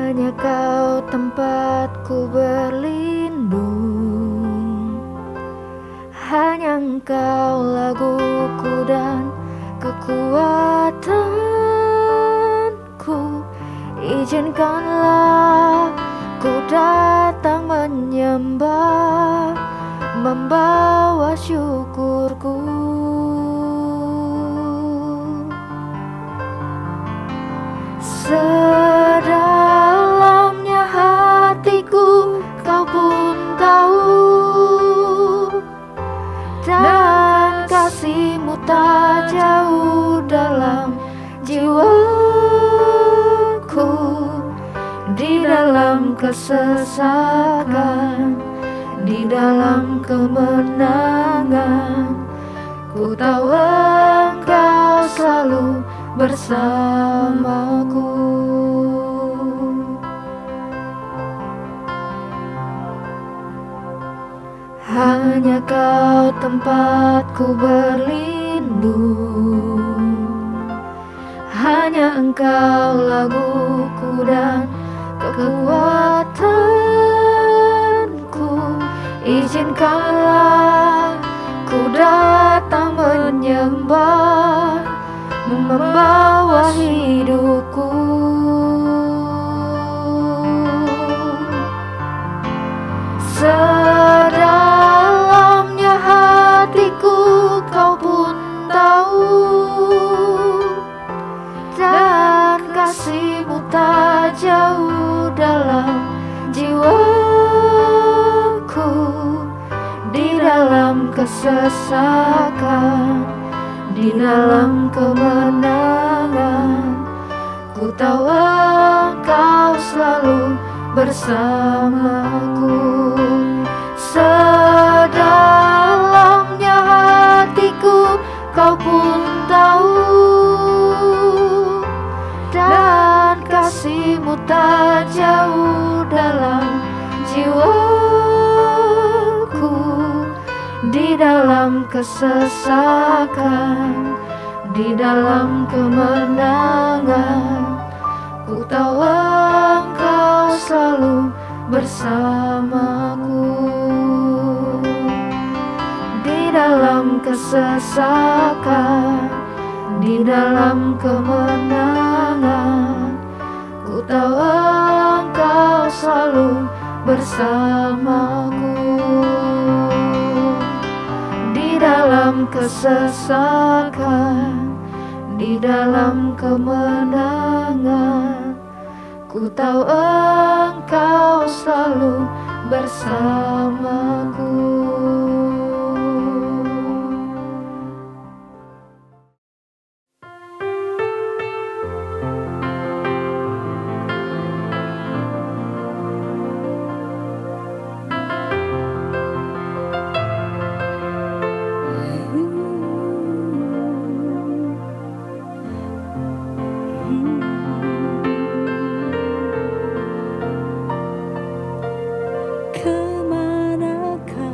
Hanya kau tempatku berlindung, hanya engkau laguku dan kekuatanku. Izinkanlah ku datang menyembah, membawa syukurku. Sedalamnya hatiku kau pun tahu, dan kasihmu tak jauh dalam jiwaku. Di dalam kesesakan, di dalam kemenangan, ku tahu engkau selalu bersamaku. Hanya kau tempatku berlindung, hanya engkau laguku dan kekuatanku. Izinkanlah ku datang menyembah, membawa hidupku. Sedalamnya hatiku kau pun tahu, dan kasihmu tak jauh dalam jiwaku. Di dalam kesesakan, di dalam kemenangan, ku tahu engkau selalu bersamaku. Sedalamnya hatiku kau pun tahu, dan kasihmu tak jauh dalam jiwaku. Di dalam kesesakan, di dalam kemenangan, ku tahu engkau selalu bersamaku. Di dalam kesesakan, di dalam kemenangan, ku tahu engkau selalu bersamaku. Di dalam kesesakan, di dalam kemenangan, ku tahu engkau selalu bersamaku. Kemanakah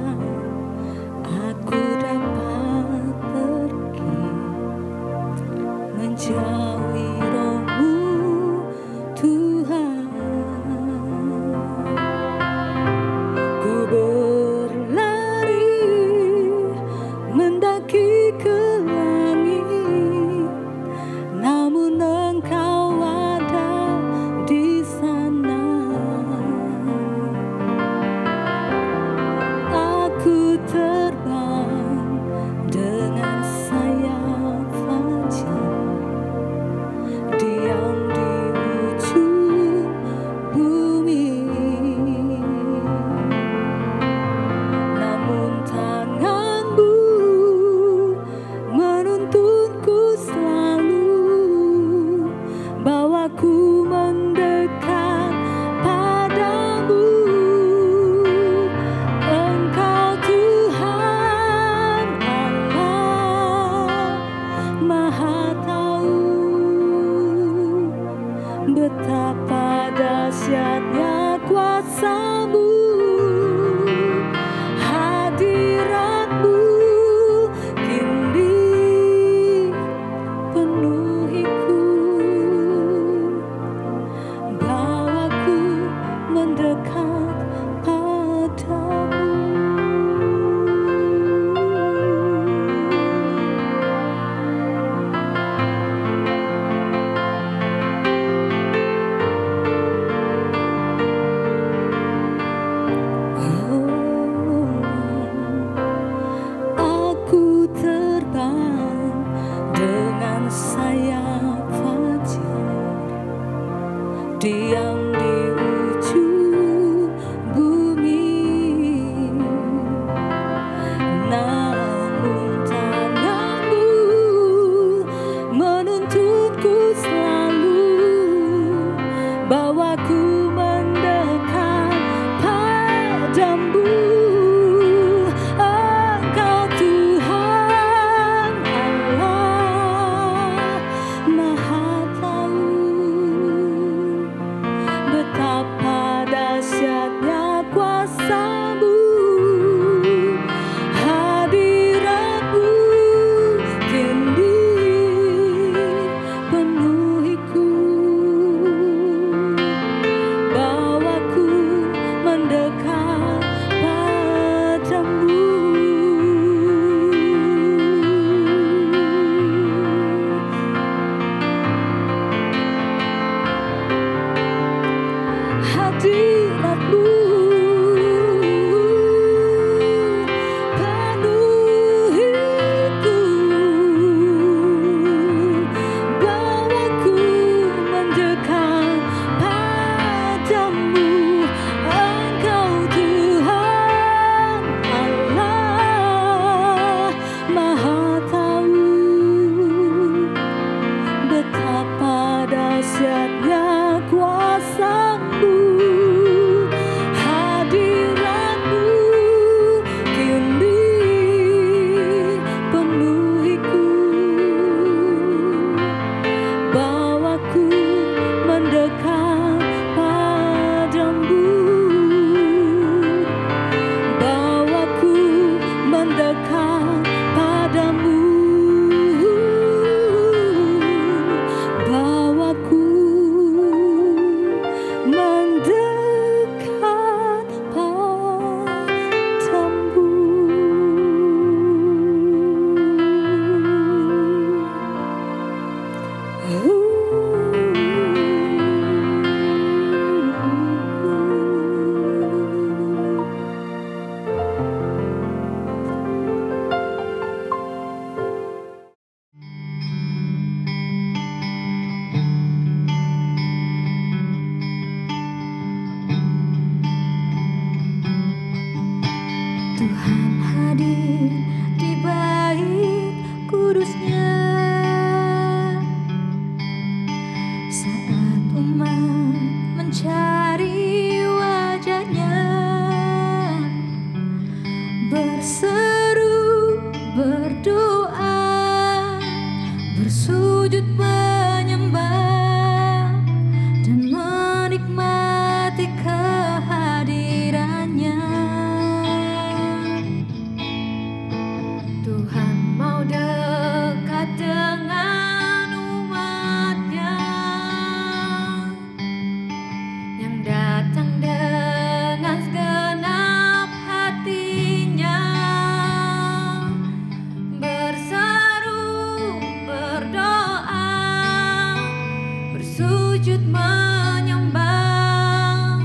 Tuhan hadir di bait kudusnya saat umat mencari wajahnya, berseru, berdoa, bersujud menyembah dan menikmati kehadirannya. Tuhan mau dekat dengan umatnya yang datang dengan segenap hatinya, berseru, berdoa, bersujud menyembah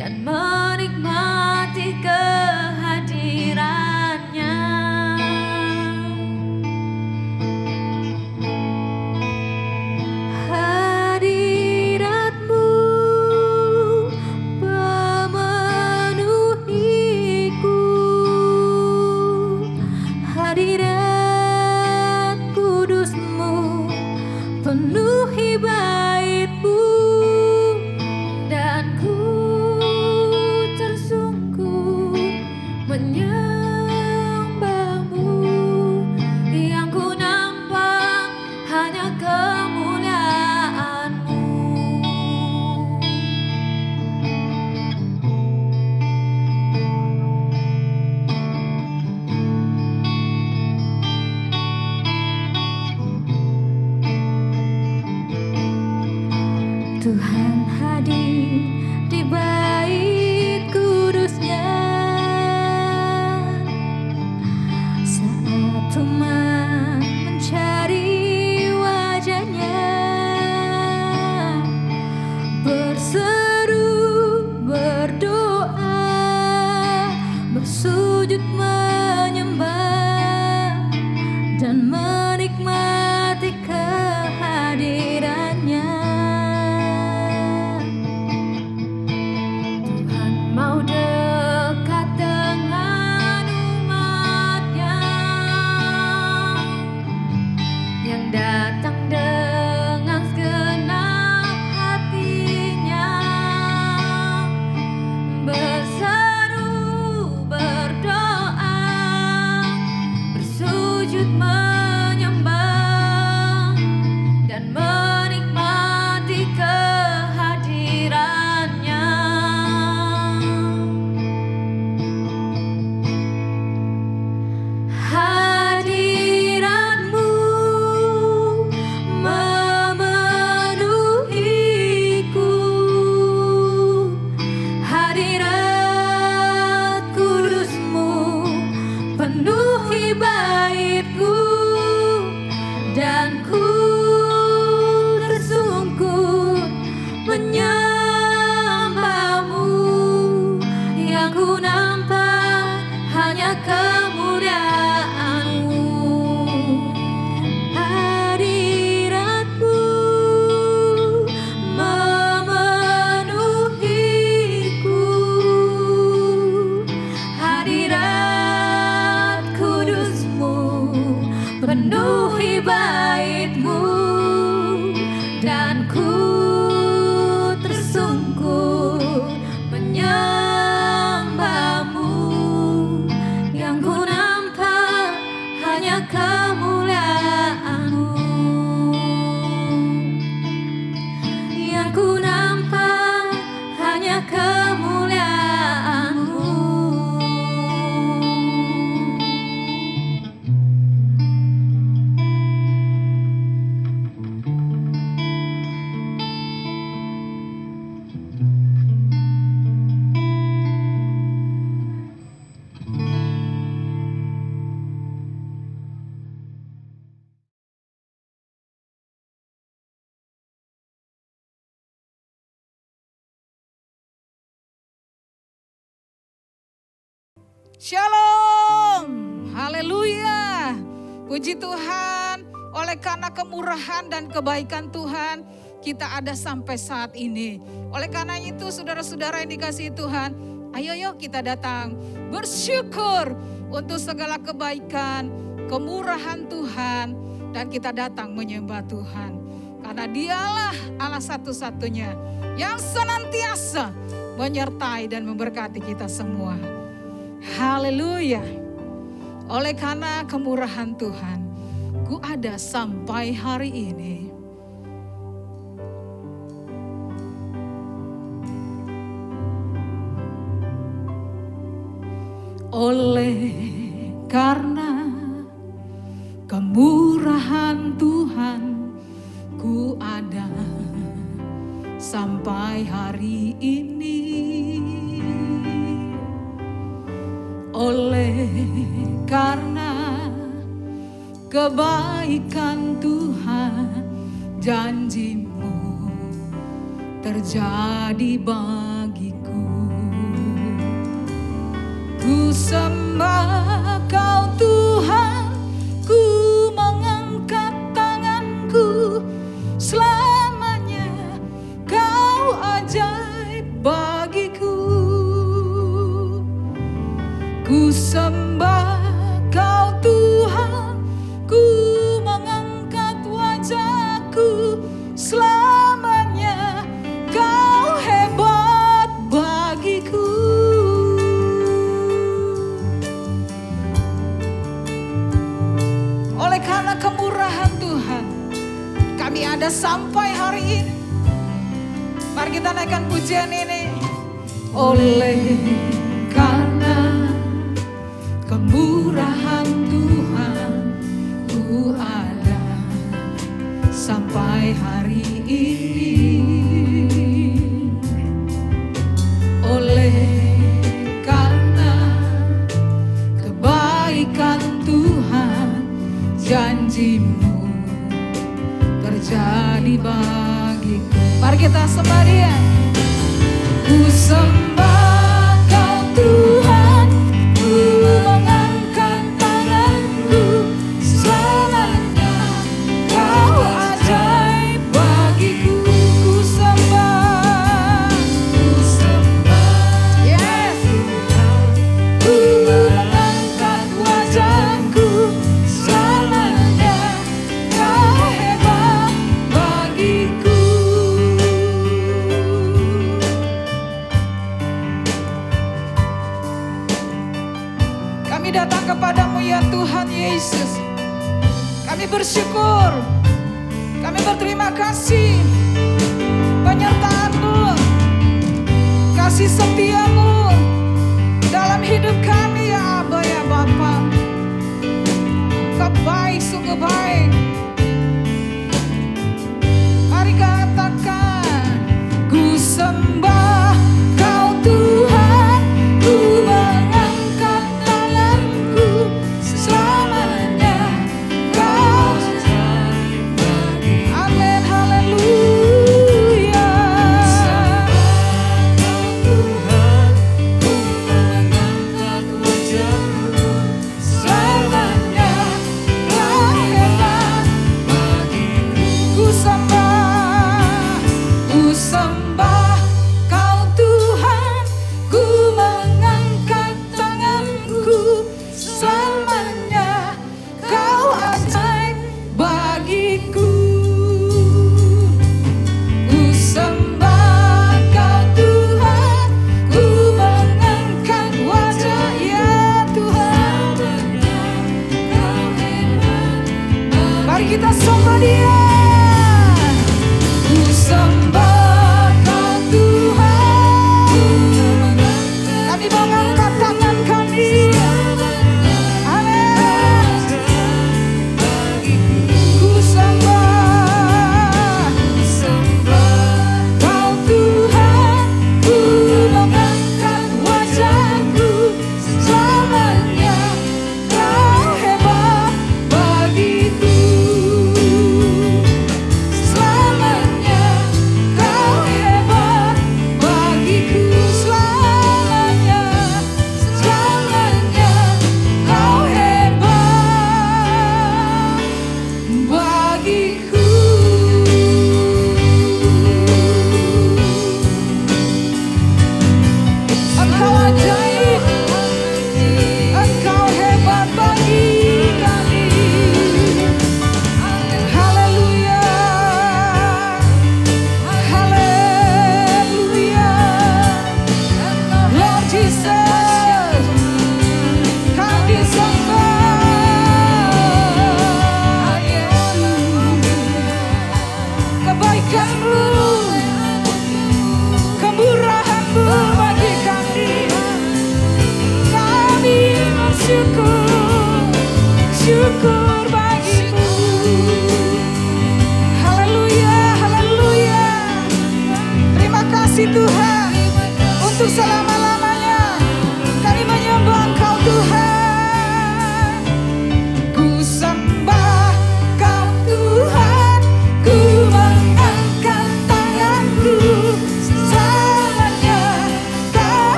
dan menikmati kehadirannya. Hadiratmu memenuhiku, hadirat kudusmu penuhi baitku, dan ku tersungkur menyembahmu, yang ku nampak hanya kemuliaanmu. Tuhan hadir di bait kudusnya saat umat mencari wajahnya, berseru, berdoa, bersujud menyembah dan menikmati kehadirannya. Tuhan mau dekat dengan umatnya yang datang dengan segenap hatinya, berseru, berdoa, bersujud menyembah dan menikmati kehadirannya. Hadiratmu memenuhiku, hadirat kudusmu penuhi baitku, dan ku tersungkur menyembahmu, yang ku nampak hanya kemuliaanmu. Hadiratmu memenuhiku, hadirat kudusmu penuhi baitmu, dan ku tersungkur menyembahmu, yang ku nampak hanya kemuliaanmu, yang ku nampak hanya kemuliaanmu. Shalom, haleluya. Puji Tuhan, oleh karena kemurahan dan kebaikan Tuhan, kita ada sampai saat ini. Oleh karena itu saudara-saudara yang dikasihi Tuhan, Ayo yuk kita datang bersyukur untuk segala kebaikan, kemurahan Tuhan. Dan kita datang menyembah Tuhan. Karena dialah Allah satu-satunya yang senantiasa menyertai dan memberkati kita semua. Haleluya. Oleh karena kemurahan Tuhan, ku ada sampai hari ini. Oleh karena kemurahan Tuhan, ku ada sampai hari ini. Oleh karena kebaikan Tuhan, janji-Mu terjadi bagiku. Ku sembah Kau Tuhan, ku mengangkat tanganku, selamanya Kau ajaib bagiku. Ku sembah Kau Tuhan, ku mengangkat wajahku, selamanya Kau hebat bagiku. Oleh karena kemurahan Tuhan, kami ada sampai hari ini. Mari kita naikkan pujian ini. Oleh karena kemurahan Tuhan, ku ada sampai hari ini. Oleh karena kebaikan Tuhan, janji-Mu terjadi bagiku. Mari kita sembah Dia. Ku sembah Kau Tuhan, ku mengangkat tanganku, selamanya Kau ajaib bagiku. Ku sembah, yes, ku mengangkat wajahku, selamanya Kau hebat bagiku. Kami datang kepadamu ya Tuhan Yesus. Kami bersyukur, kami berterima kasih penyertaan-Mu, kasih setia-Mu dalam hidup kami ya Aba ya Bapa. Kau baik, sungguh baik. Mari katakan, ku sembah Kau Tuhan, ku mengangkat tanganku, selamanya Kau ajaib bagiku. Amin, haleluya. Tuhan, ku mengangkat wajahku, selamanya Kau hebat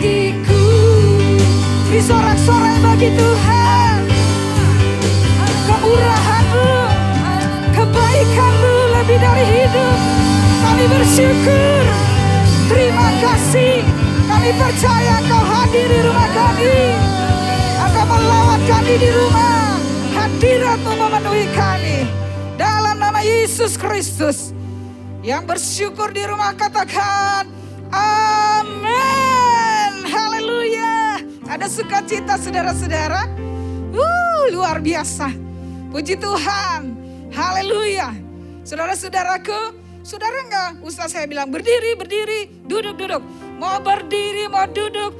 bagiku. Disorak-sorai bagi Tuhan. Kemurahan-Mu, kebaikan-Mu lebih dari hidup. Kami bersyukur. Terima kasih. Kami percaya Engkau hadir di rumah kami. Engkau melawat kami di rumah. Hadirat-Mu memenuhi kami. Dalam nama Yesus Kristus. Yang bersyukur di rumah katakan amin. Haleluya. Ada sukacita saudara-saudara. Luar biasa. Puji Tuhan. Haleluya. Saudara-saudaraku, saudara enggak usah saya bilang berdiri, duduk. Mau berdiri, mau duduk.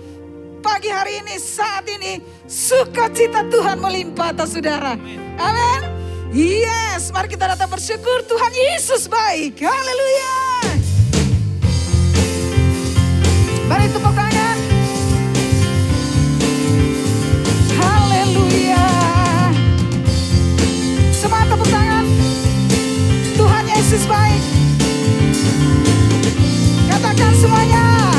Pagi hari ini, saat ini, sukacita Tuhan melimpah atas saudara. Amin. Yes, mari kita datang bersyukur. Tuhan Yesus baik. Haleluya. Mari tepuk tangan. Haleluya. Semangat tepuk tangan. Tuhan Yesus baik. Katakan semuanya.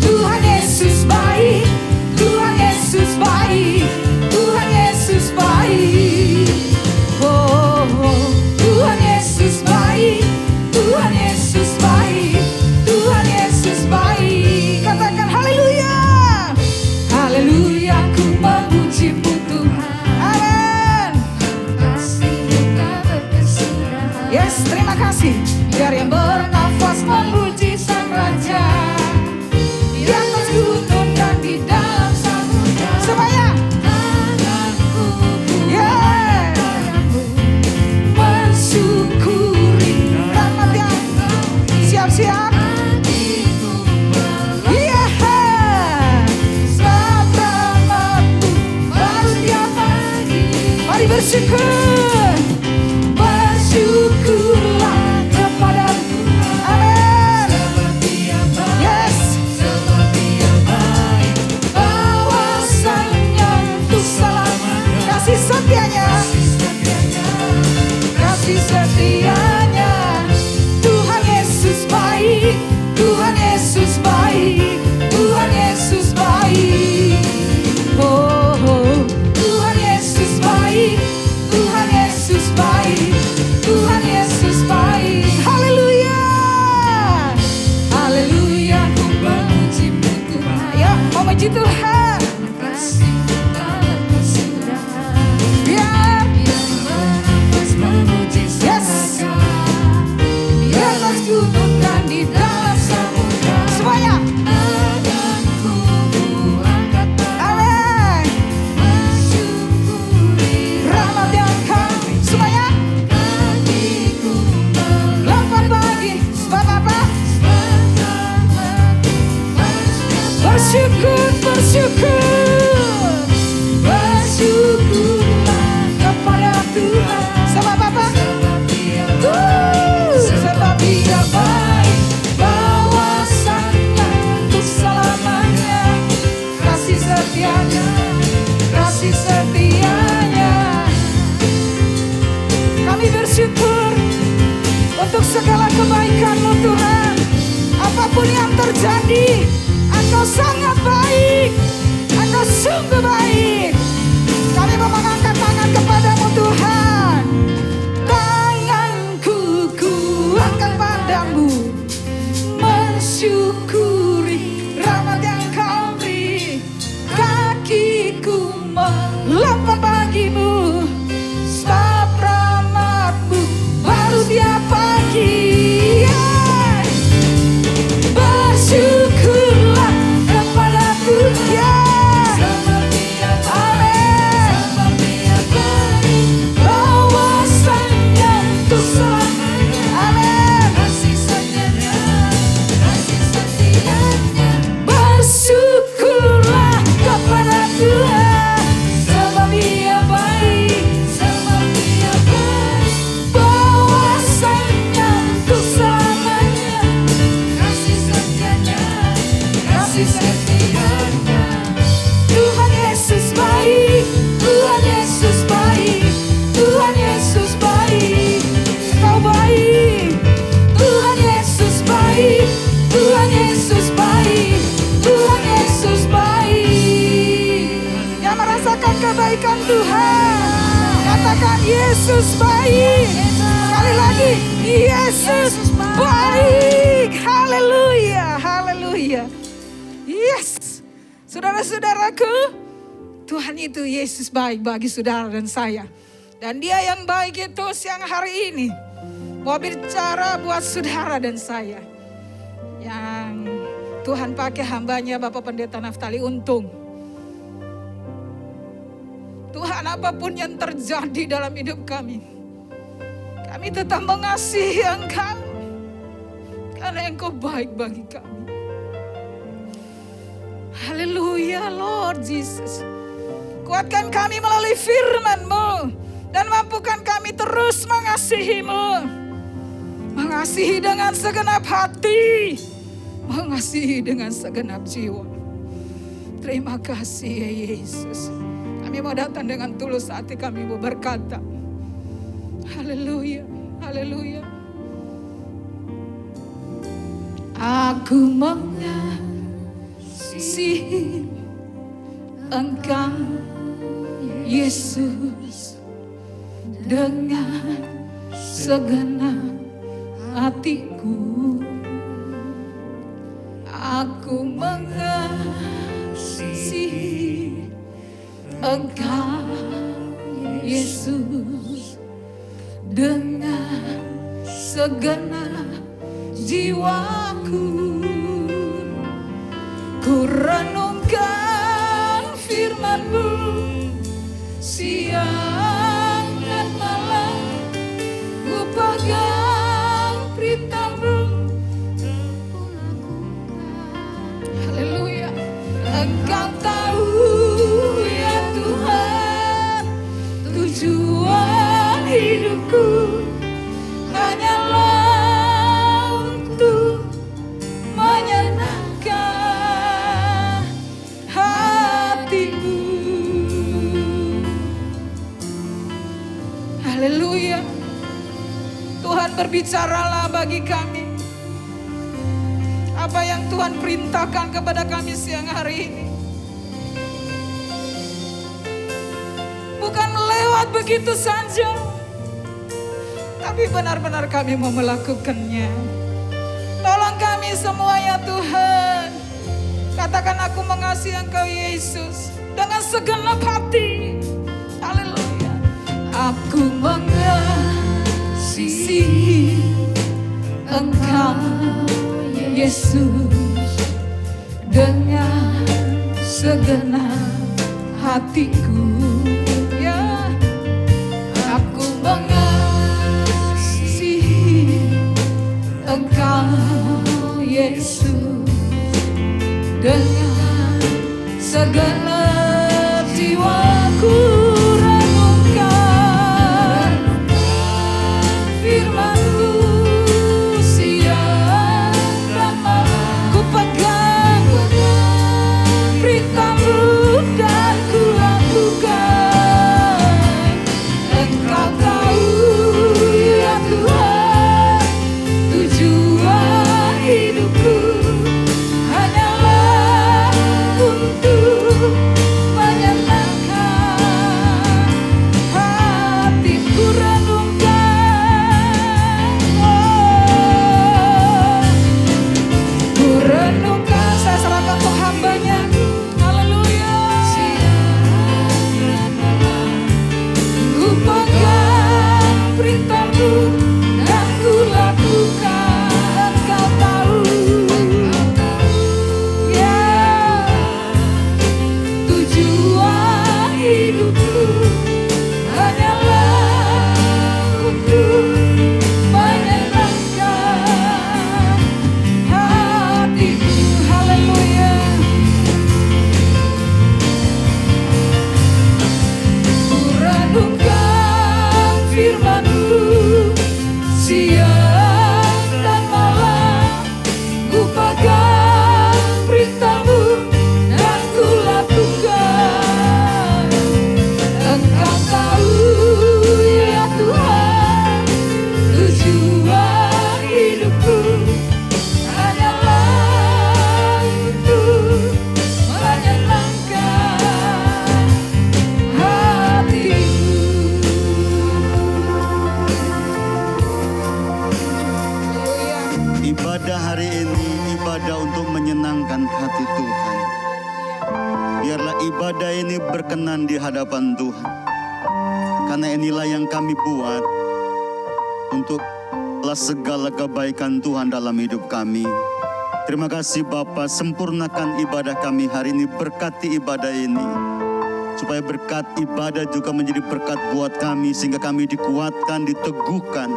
Tuhan Yesus baik. Tuhan Yesus baik. Tuhan Yesus baik. Oh, Tuhan Yesus baik. Tuhan Yesus baik. Tuhan Yesus baik. Katakan haleluya. Haleluya, ku memuji-Mu Tuhan. Amin. Yes, terima kasih. Biar yang bernafas memuji Sang Raja. Di atas gunung dan di dalam samudra. Semuanya. Yeah. Mensyukuri rahmat yang siap-siap. Yeah. Sebab rahmat-Mu baru tiap pagi. Mari bersyukur. Bersyukurlah kepada Tuhan. Amin. Yes. Bahwasanya untuk selamanya. Kasih setianya. Kasih setianya. Tuhan Yesus baik. Tuhan Yesus baik. Tuhan Yesus baik. Oh, Tuhan Yesus baik. Tuhan Yesus baik. Tuhan Yesus baik. Haleluya. Haleluya, ku memuji-Mu Tuhan. Ayo, memuji Tuhan. Biar yes. Di atas gunung dan di dalam samudra. Semuanya. Amin. Rahmat yang Kau. Semuanya. Lapan pagi. Sebab apa? Bersyukur, bersyukur. Bersyukurlah kepada Tuhan. Sebab apa? Sebab Dia baik. Bahwasanya untuk selamanya. Kasih setianya. Kasih setianya. Kami bersyukur untuk segala kebaikan-Mu Tuhan. Apapun yang terjadi, Engkau sangat baik. Engkau sungguh baik. Kami mau mengangkat tangan kepadamu Tuhan. Tanganku ku angkat padamu. Mensyukuri rahmat yang Kau beri. Kakiku melompat bagimu. Sebab rahmat-Mu baru tiap pagi. Yeah. Bersyukurlah kepada Tuhan. kebaikan Tuhan. Katakan Yesus baik. Sekali lagi, Yesus baik. Haleluya, haleluya. Yes. Saudara-saudaraku, Tuhan itu Yesus baik bagi saudara dan saya. Dan Dia yang baik itu siang hari ini mau bicara buat saudara dan saya. Yang Tuhan pakai hambanya Bapak Pendeta Naftali Untung. Tuhan, apapun yang terjadi dalam hidup kami tetap mengasihi Engkau. Karena Engkau baik bagi kami. Haleluya Lord Jesus. Kuatkan kami melalui firman-Mu. Dan mampukan kami terus mengasihi-Mu. Mengasihi dengan segenap hati. Mengasihi dengan segenap jiwa. Terima kasih ya Yesus. Kami mau datang dengan tulus hati, kami mau berkata, haleluya, haleluya. Aku mengasihi Engkau Yesus dengan segenap hatiku. Aku mengasihi Engkau Yesus dengan segenap jiwaku. Ku renungkan firman-Mu siang dan malam. Ku pegang perintah-Mu. Haleluya. Engkau tahu ya Tuhan, tujuan hidupku hanyalah untuk menyenangkan hati-Mu. Haleluya. Tuhan, berbicaralah bagi kami. Apa yang Tuhan perintahkan kepada kami siang hari ini. Bukan lewat begitu saja, tapi benar-benar kami mau melakukannya. Tolong kami semua ya Tuhan. Katakan, aku mengasihi Engkau Yesus dengan segenap hati. Haleluya. Aku mengasihi Engkau Yesus dengan segenap hatiku. Ya, aku mengasihi Engkau Yesus dengan segenap jiwaku. Renungkan firman-Mu siang dan malam. Ku pegang perintah-Mu dan ku lakukan. Engkau tahu ya Tuhan, tujuan hidupku hanyalah untuk Biarlah ibadah ini berkenan di hadapan Tuhan. Karena inilah yang kami buat untuklah segala kebaikan Tuhan dalam hidup kami. Terima kasih Bapa, sempurnakan ibadah kami hari ini, berkati ibadah ini. Supaya berkat ibadah juga menjadi berkat buat kami, sehingga kami dikuatkan, diteguhkan,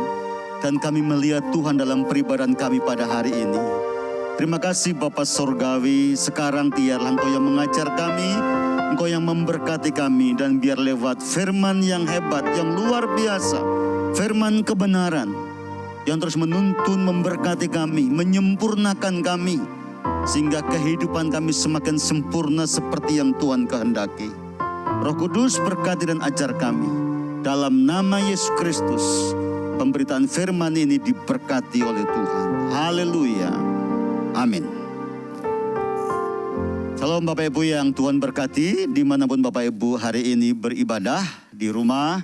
dan kami melihat Tuhan dalam peribadahan kami pada hari ini. Terima kasih Bapa Sorgawi, sekarang biarlah Engkau yang mengajar kami, Engkau yang memberkati kami, dan biar lewat firman yang hebat, yang luar biasa, firman kebenaran, yang terus menuntun, memberkati kami, menyempurnakan kami, sehingga kehidupan kami semakin sempurna seperti yang Tuhan kehendaki. Roh Kudus berkati dan ajar kami. Dalam nama Yesus Kristus, pemberitaan firman ini diberkati oleh Tuhan. Haleluya. Amin. Salam Bapak Ibu yang Tuhan berkati, dimanapun Bapak Ibu hari ini beribadah, di rumah,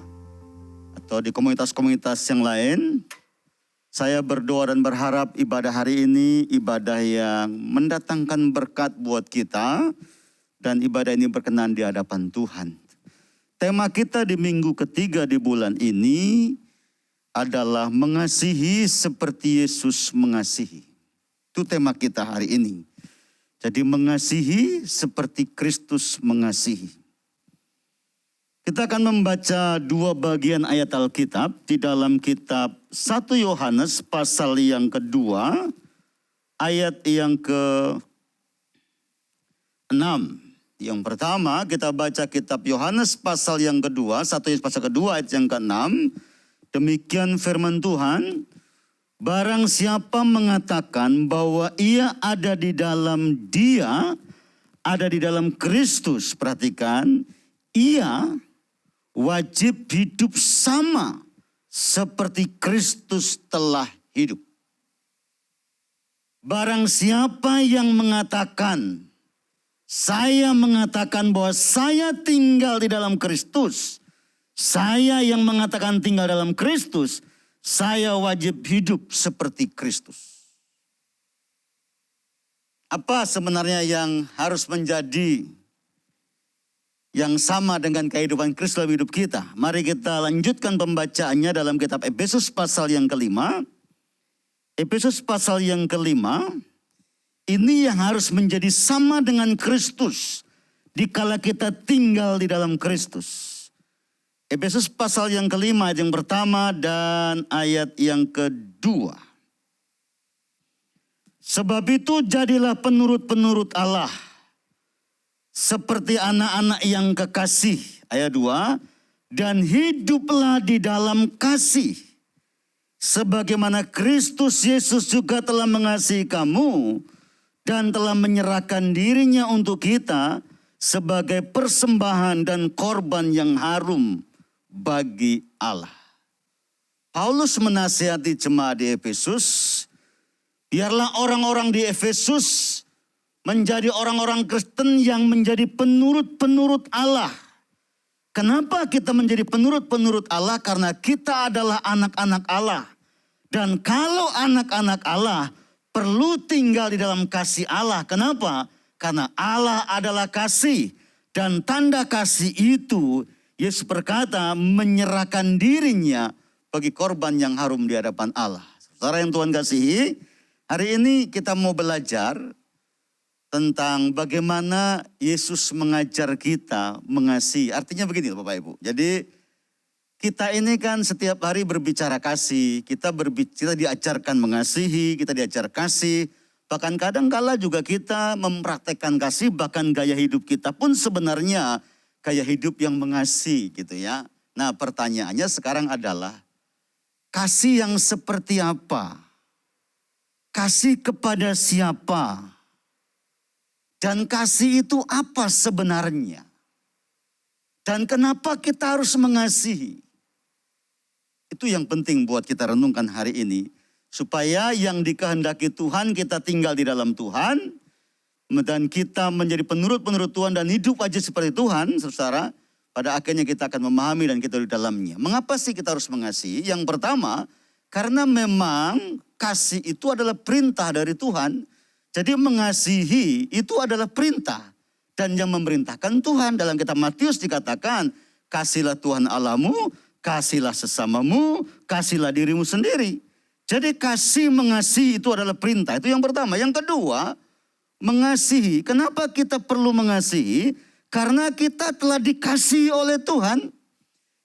atau di komunitas-komunitas yang lain. Saya berdoa dan berharap ibadah hari ini ibadah yang mendatangkan berkat buat kita, dan ibadah ini berkenan di hadapan Tuhan. Tema kita di minggu ketiga di bulan ini adalah mengasihi seperti Yesus mengasihi. Itu tema kita hari ini. Jadi mengasihi seperti Kristus mengasihi. Kita akan membaca dua bagian ayat Alkitab di dalam kitab 1 Yohanes pasal yang kedua, ayat yang ke-6. Yang pertama kita baca kitab Yohanes pasal yang kedua, 1 Yohanes pasal kedua ayat yang ke-6. Demikian firman Tuhan, barang siapa mengatakan bahwa ia ada di dalam Dia, ada di dalam Kristus, perhatikan, ia wajib hidup sama seperti Kristus telah hidup. Barang siapa yang mengatakan, saya mengatakan bahwa saya tinggal di dalam Kristus, saya yang mengatakan tinggal dalam Kristus, saya wajib hidup seperti Kristus. Apa sebenarnya yang harus menjadi yang sama dengan kehidupan Kristus dalam hidup kita? Mari kita lanjutkan pembacaannya dalam kitab Efesus pasal yang kelima. Efesus pasal yang kelima, ini yang harus menjadi sama dengan Kristus dikala kita tinggal di dalam Kristus. Efesus pasal yang kelima ayat yang pertama dan ayat yang kedua. Sebab itu jadilah penurut-penurut Allah, seperti anak-anak yang kekasih, ayat 2, dan hiduplah di dalam kasih, sebagaimana Kristus Yesus juga telah mengasihi kamu, dan telah menyerahkan dirinya untuk kita, sebagai persembahan dan korban yang harum bagi Allah. Paulus menasihati jemaat di Efesus, biarlah orang-orang di Efesus menjadi orang-orang Kristen yang menjadi penurut-penurut Allah. Kenapa kita menjadi penurut-penurut Allah? Karena kita adalah anak-anak Allah. Dan kalau anak-anak Allah perlu tinggal di dalam kasih Allah. Kenapa? Karena Allah adalah kasih. Dan tanda kasih itu, Yesus berkata, menyerahkan dirinya bagi korban yang harum di hadapan Allah. Saudara yang Tuhan kasihi, hari ini kita mau belajar tentang bagaimana Yesus mengajar kita mengasihi. Artinya begini Bapak Ibu. Jadi kita ini kan setiap hari berbicara kasih. Kita diajarkan mengasihi, kita diajar kasih. Bahkan kadang-kala juga kita mempraktekkan kasih, bahkan gaya hidup kita pun sebenarnya gaya hidup yang mengasihi gitu ya. Nah pertanyaannya sekarang adalah, kasih yang seperti apa? Kasih kepada siapa? Dan kasih itu apa sebenarnya? Dan kenapa kita harus mengasihi? Itu yang penting buat kita renungkan hari ini. Supaya yang dikehendaki Tuhan kita tinggal di dalam Tuhan. Dan kita menjadi penurut-penurut Tuhan dan hidup aja seperti Tuhan, saudara. Pada akhirnya kita akan memahami dan kita di dalamnya. Mengapa sih kita harus mengasihi? Yang pertama, karena memang kasih itu adalah perintah dari Tuhan. Jadi mengasihi itu adalah perintah. dan yang memerintahkan Tuhan. Dalam kitab Matius dikatakan, kasihlah Tuhan Allahmu, kasihlah sesamamu, kasihlah dirimu sendiri. Jadi kasih mengasihi itu adalah perintah. Itu yang pertama. Yang kedua, mengasihi. Kenapa kita perlu mengasihi? Karena kita telah dikasihi oleh Tuhan.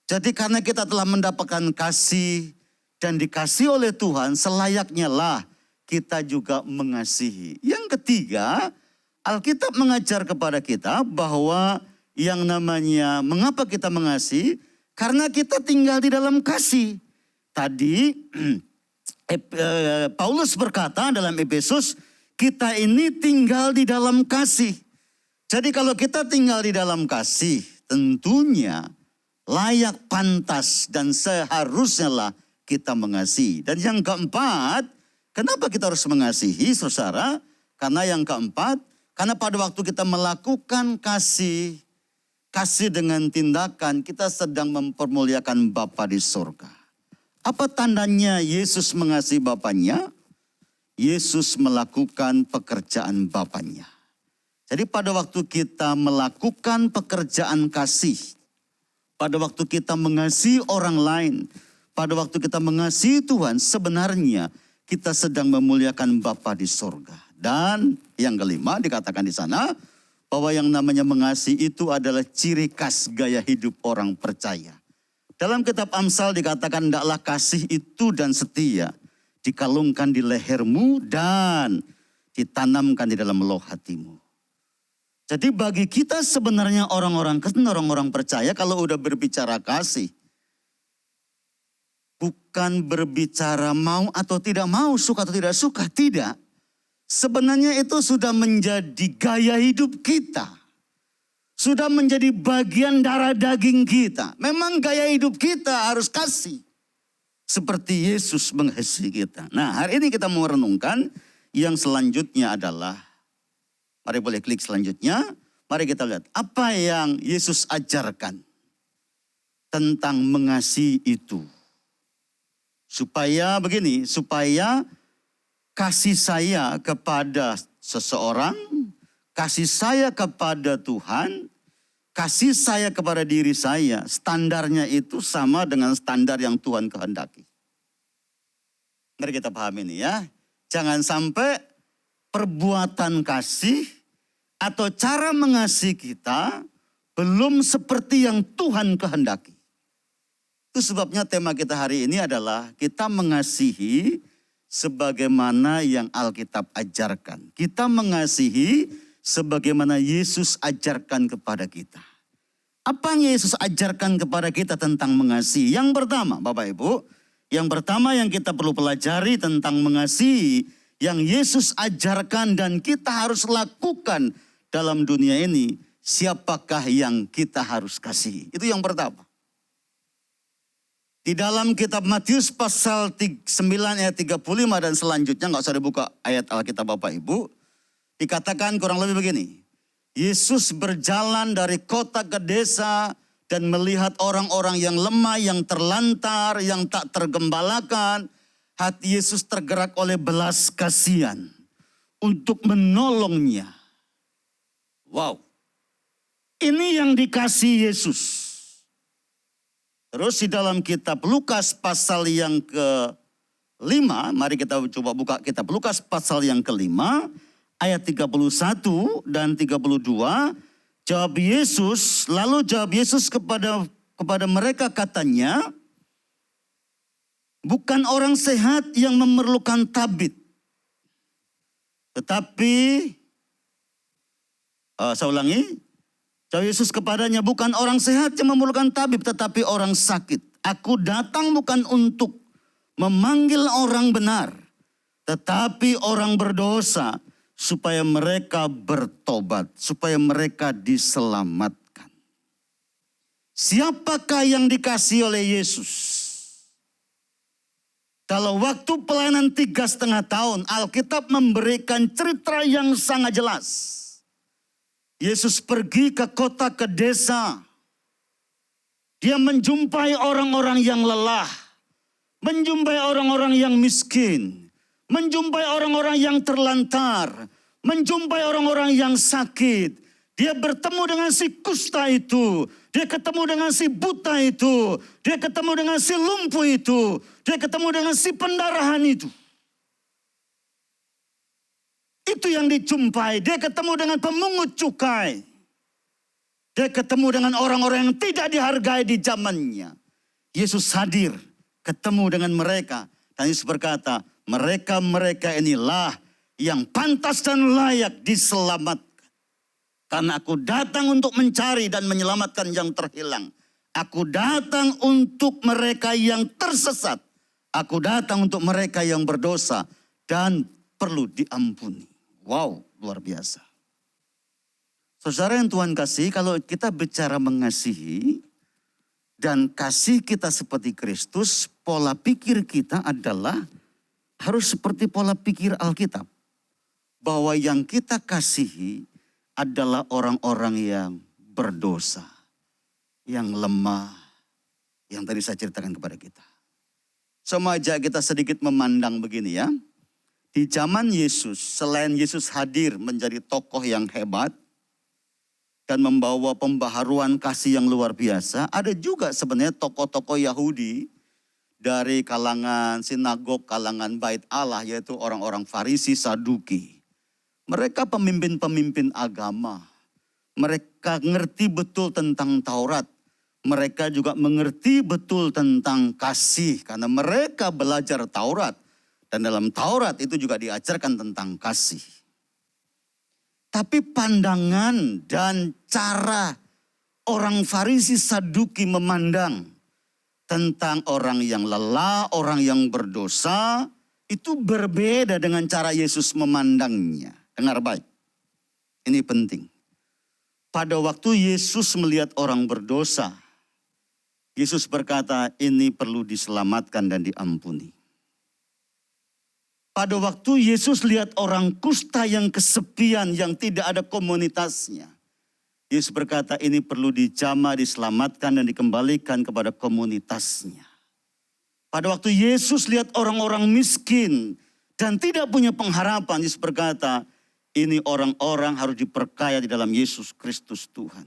Jadi karena kita telah mendapatkan kasih dan dikasihi oleh Tuhan, selayaknya lah kita juga mengasihi. Yang ketiga, Alkitab mengajar kepada kita bahwa yang namanya mengapa kita mengasihi, karena kita tinggal di dalam kasih. Tadi Paulus berkata dalam Efesus, kita ini tinggal di dalam kasih. Jadi kalau kita tinggal di dalam kasih, tentunya layak, pantas, dan seharusnya lah kita mengasihi. Dan yang keempat, kenapa kita harus mengasihi, saudara? Karena yang keempat, karena pada waktu kita melakukan kasih dengan tindakan, kita sedang mempermuliakan Bapa di surga. Apa tandanya Yesus mengasihi Bapanya? Yesus melakukan pekerjaan Bapanya. Jadi pada waktu kita melakukan pekerjaan kasih, pada waktu kita mengasihi orang lain, pada waktu kita mengasihi Tuhan, sebenarnya kita sedang memuliakan Bapa di surga. Dan yang kelima dikatakan di sana, bahwa yang namanya mengasihi itu adalah ciri khas gaya hidup orang percaya. Dalam kitab Amsal dikatakan, hendaklah kasih itu dan setia dikalungkan di lehermu dan ditanamkan di dalam loh hatimu. Jadi bagi kita sebenarnya orang-orang Kristen, orang-orang percaya, kalau udah berbicara kasih, bukan berbicara mau atau tidak mau, suka atau tidak suka, tidak. Sebenarnya itu sudah menjadi gaya hidup kita. Sudah menjadi bagian darah daging kita. Memang gaya hidup kita harus kasih. Seperti Yesus mengasihi kita. Nah, hari ini kita mau renungkan yang selanjutnya adalah, mari boleh klik selanjutnya. Mari kita lihat apa yang Yesus ajarkan tentang mengasihi itu. Supaya begini, supaya kasih saya kepada seseorang, kasih saya kepada Tuhan, kasih saya kepada diri saya, standarnya itu sama dengan standar yang Tuhan kehendaki. Mari kita paham ini ya. Jangan sampai perbuatan kasih atau cara mengasihi kita belum seperti yang Tuhan kehendaki. Itu sebabnya tema kita hari ini adalah kita mengasihi sebagaimana yang Alkitab ajarkan. Kita mengasihi sebagaimana Yesus ajarkan kepada kita. Apa yang Yesus ajarkan kepada kita tentang mengasihi? Yang pertama, Bapak Ibu, yang pertama yang kita perlu pelajari tentang mengasihi, yang Yesus ajarkan dan kita harus lakukan dalam dunia ini, siapakah yang kita harus kasihi? Itu yang pertama. Di dalam kitab Matius pasal 9 ayat 35 dan selanjutnya, nggak usah dibuka ayat Alkitab Bapak Ibu, dikatakan kurang lebih begini. Yesus berjalan dari kota ke desa dan melihat orang-orang yang lemah, yang terlantar, yang tak tergembalakan. Hati Yesus tergerak oleh belas kasihan untuk menolongnya. Wow, ini yang dikasih Yesus. Terus di dalam kitab Lukas pasal yang ke-5, mari kita coba buka kitab Lukas pasal yang ke-5, ayat 31 dan 32, lalu jawab Yesus kepada mereka katanya, bukan orang sehat yang memerlukan tabib, tetapi, saya ulangi, jawab Yesus kepadanya, bukan orang sehat yang memerlukan tabib, tetapi orang sakit. Aku datang bukan untuk memanggil orang benar, tetapi orang berdosa, supaya mereka bertobat, supaya mereka diselamatkan. Siapakah yang dikasihi oleh Yesus? Dalam waktu pelayanan 3,5 tahun, Alkitab memberikan cerita yang sangat jelas. Yesus pergi ke kota, ke desa. Dia menjumpai orang-orang yang lelah. Menjumpai orang-orang yang miskin. Menjumpai orang-orang yang terlantar. Menjumpai orang-orang yang sakit. Dia bertemu dengan si kusta itu. Dia ketemu dengan si buta itu. Dia ketemu dengan si lumpuh itu. Dia ketemu dengan si pendarahan itu. Itu yang dijumpai. Dia ketemu dengan pemungut cukai. Dia ketemu dengan orang-orang yang tidak dihargai di zamannya. Yesus hadir, ketemu dengan mereka. Dan Yesus berkata, mereka-mereka inilah yang pantas dan layak diselamatkan. Karena aku datang untuk mencari dan menyelamatkan yang terhilang. Aku datang untuk mereka yang tersesat. Aku datang untuk mereka yang berdosa dan perlu diampuni. Wow, luar biasa. Saudara yang Tuhan kasih, kalau kita bicara mengasihi dan kasih kita seperti Kristus, pola pikir kita adalah harus seperti pola pikir Alkitab. Bahwa yang kita kasihi adalah orang-orang yang berdosa, yang lemah, yang tadi saya ceritakan kepada kita. Sama aja kita sedikit memandang begini ya. Di zaman Yesus, selain Yesus hadir menjadi tokoh yang hebat dan membawa pembaharuan kasih yang luar biasa, ada juga sebenarnya tokoh-tokoh Yahudi dari kalangan sinagog, kalangan bait Allah, yaitu orang-orang Farisi, Saduki. Mereka pemimpin-pemimpin agama. Mereka ngerti betul tentang Taurat. Mereka juga mengerti betul tentang kasih. Karena mereka belajar Taurat. Dan dalam Taurat itu juga diajarkan tentang kasih. Tapi pandangan dan cara orang Farisi Saduki memandang tentang orang yang lelah, orang yang berdosa, itu berbeda dengan cara Yesus memandangnya. Dengar baik, ini penting. Pada waktu Yesus melihat orang berdosa, Yesus berkata ini perlu diselamatkan dan diampuni. Pada waktu Yesus lihat orang kusta yang kesepian, yang tidak ada komunitasnya, Yesus berkata ini perlu dijamah, diselamatkan dan dikembalikan kepada komunitasnya. Pada waktu Yesus lihat orang-orang miskin dan tidak punya pengharapan, Yesus berkata, ini orang-orang harus diperkaya di dalam Yesus Kristus Tuhan.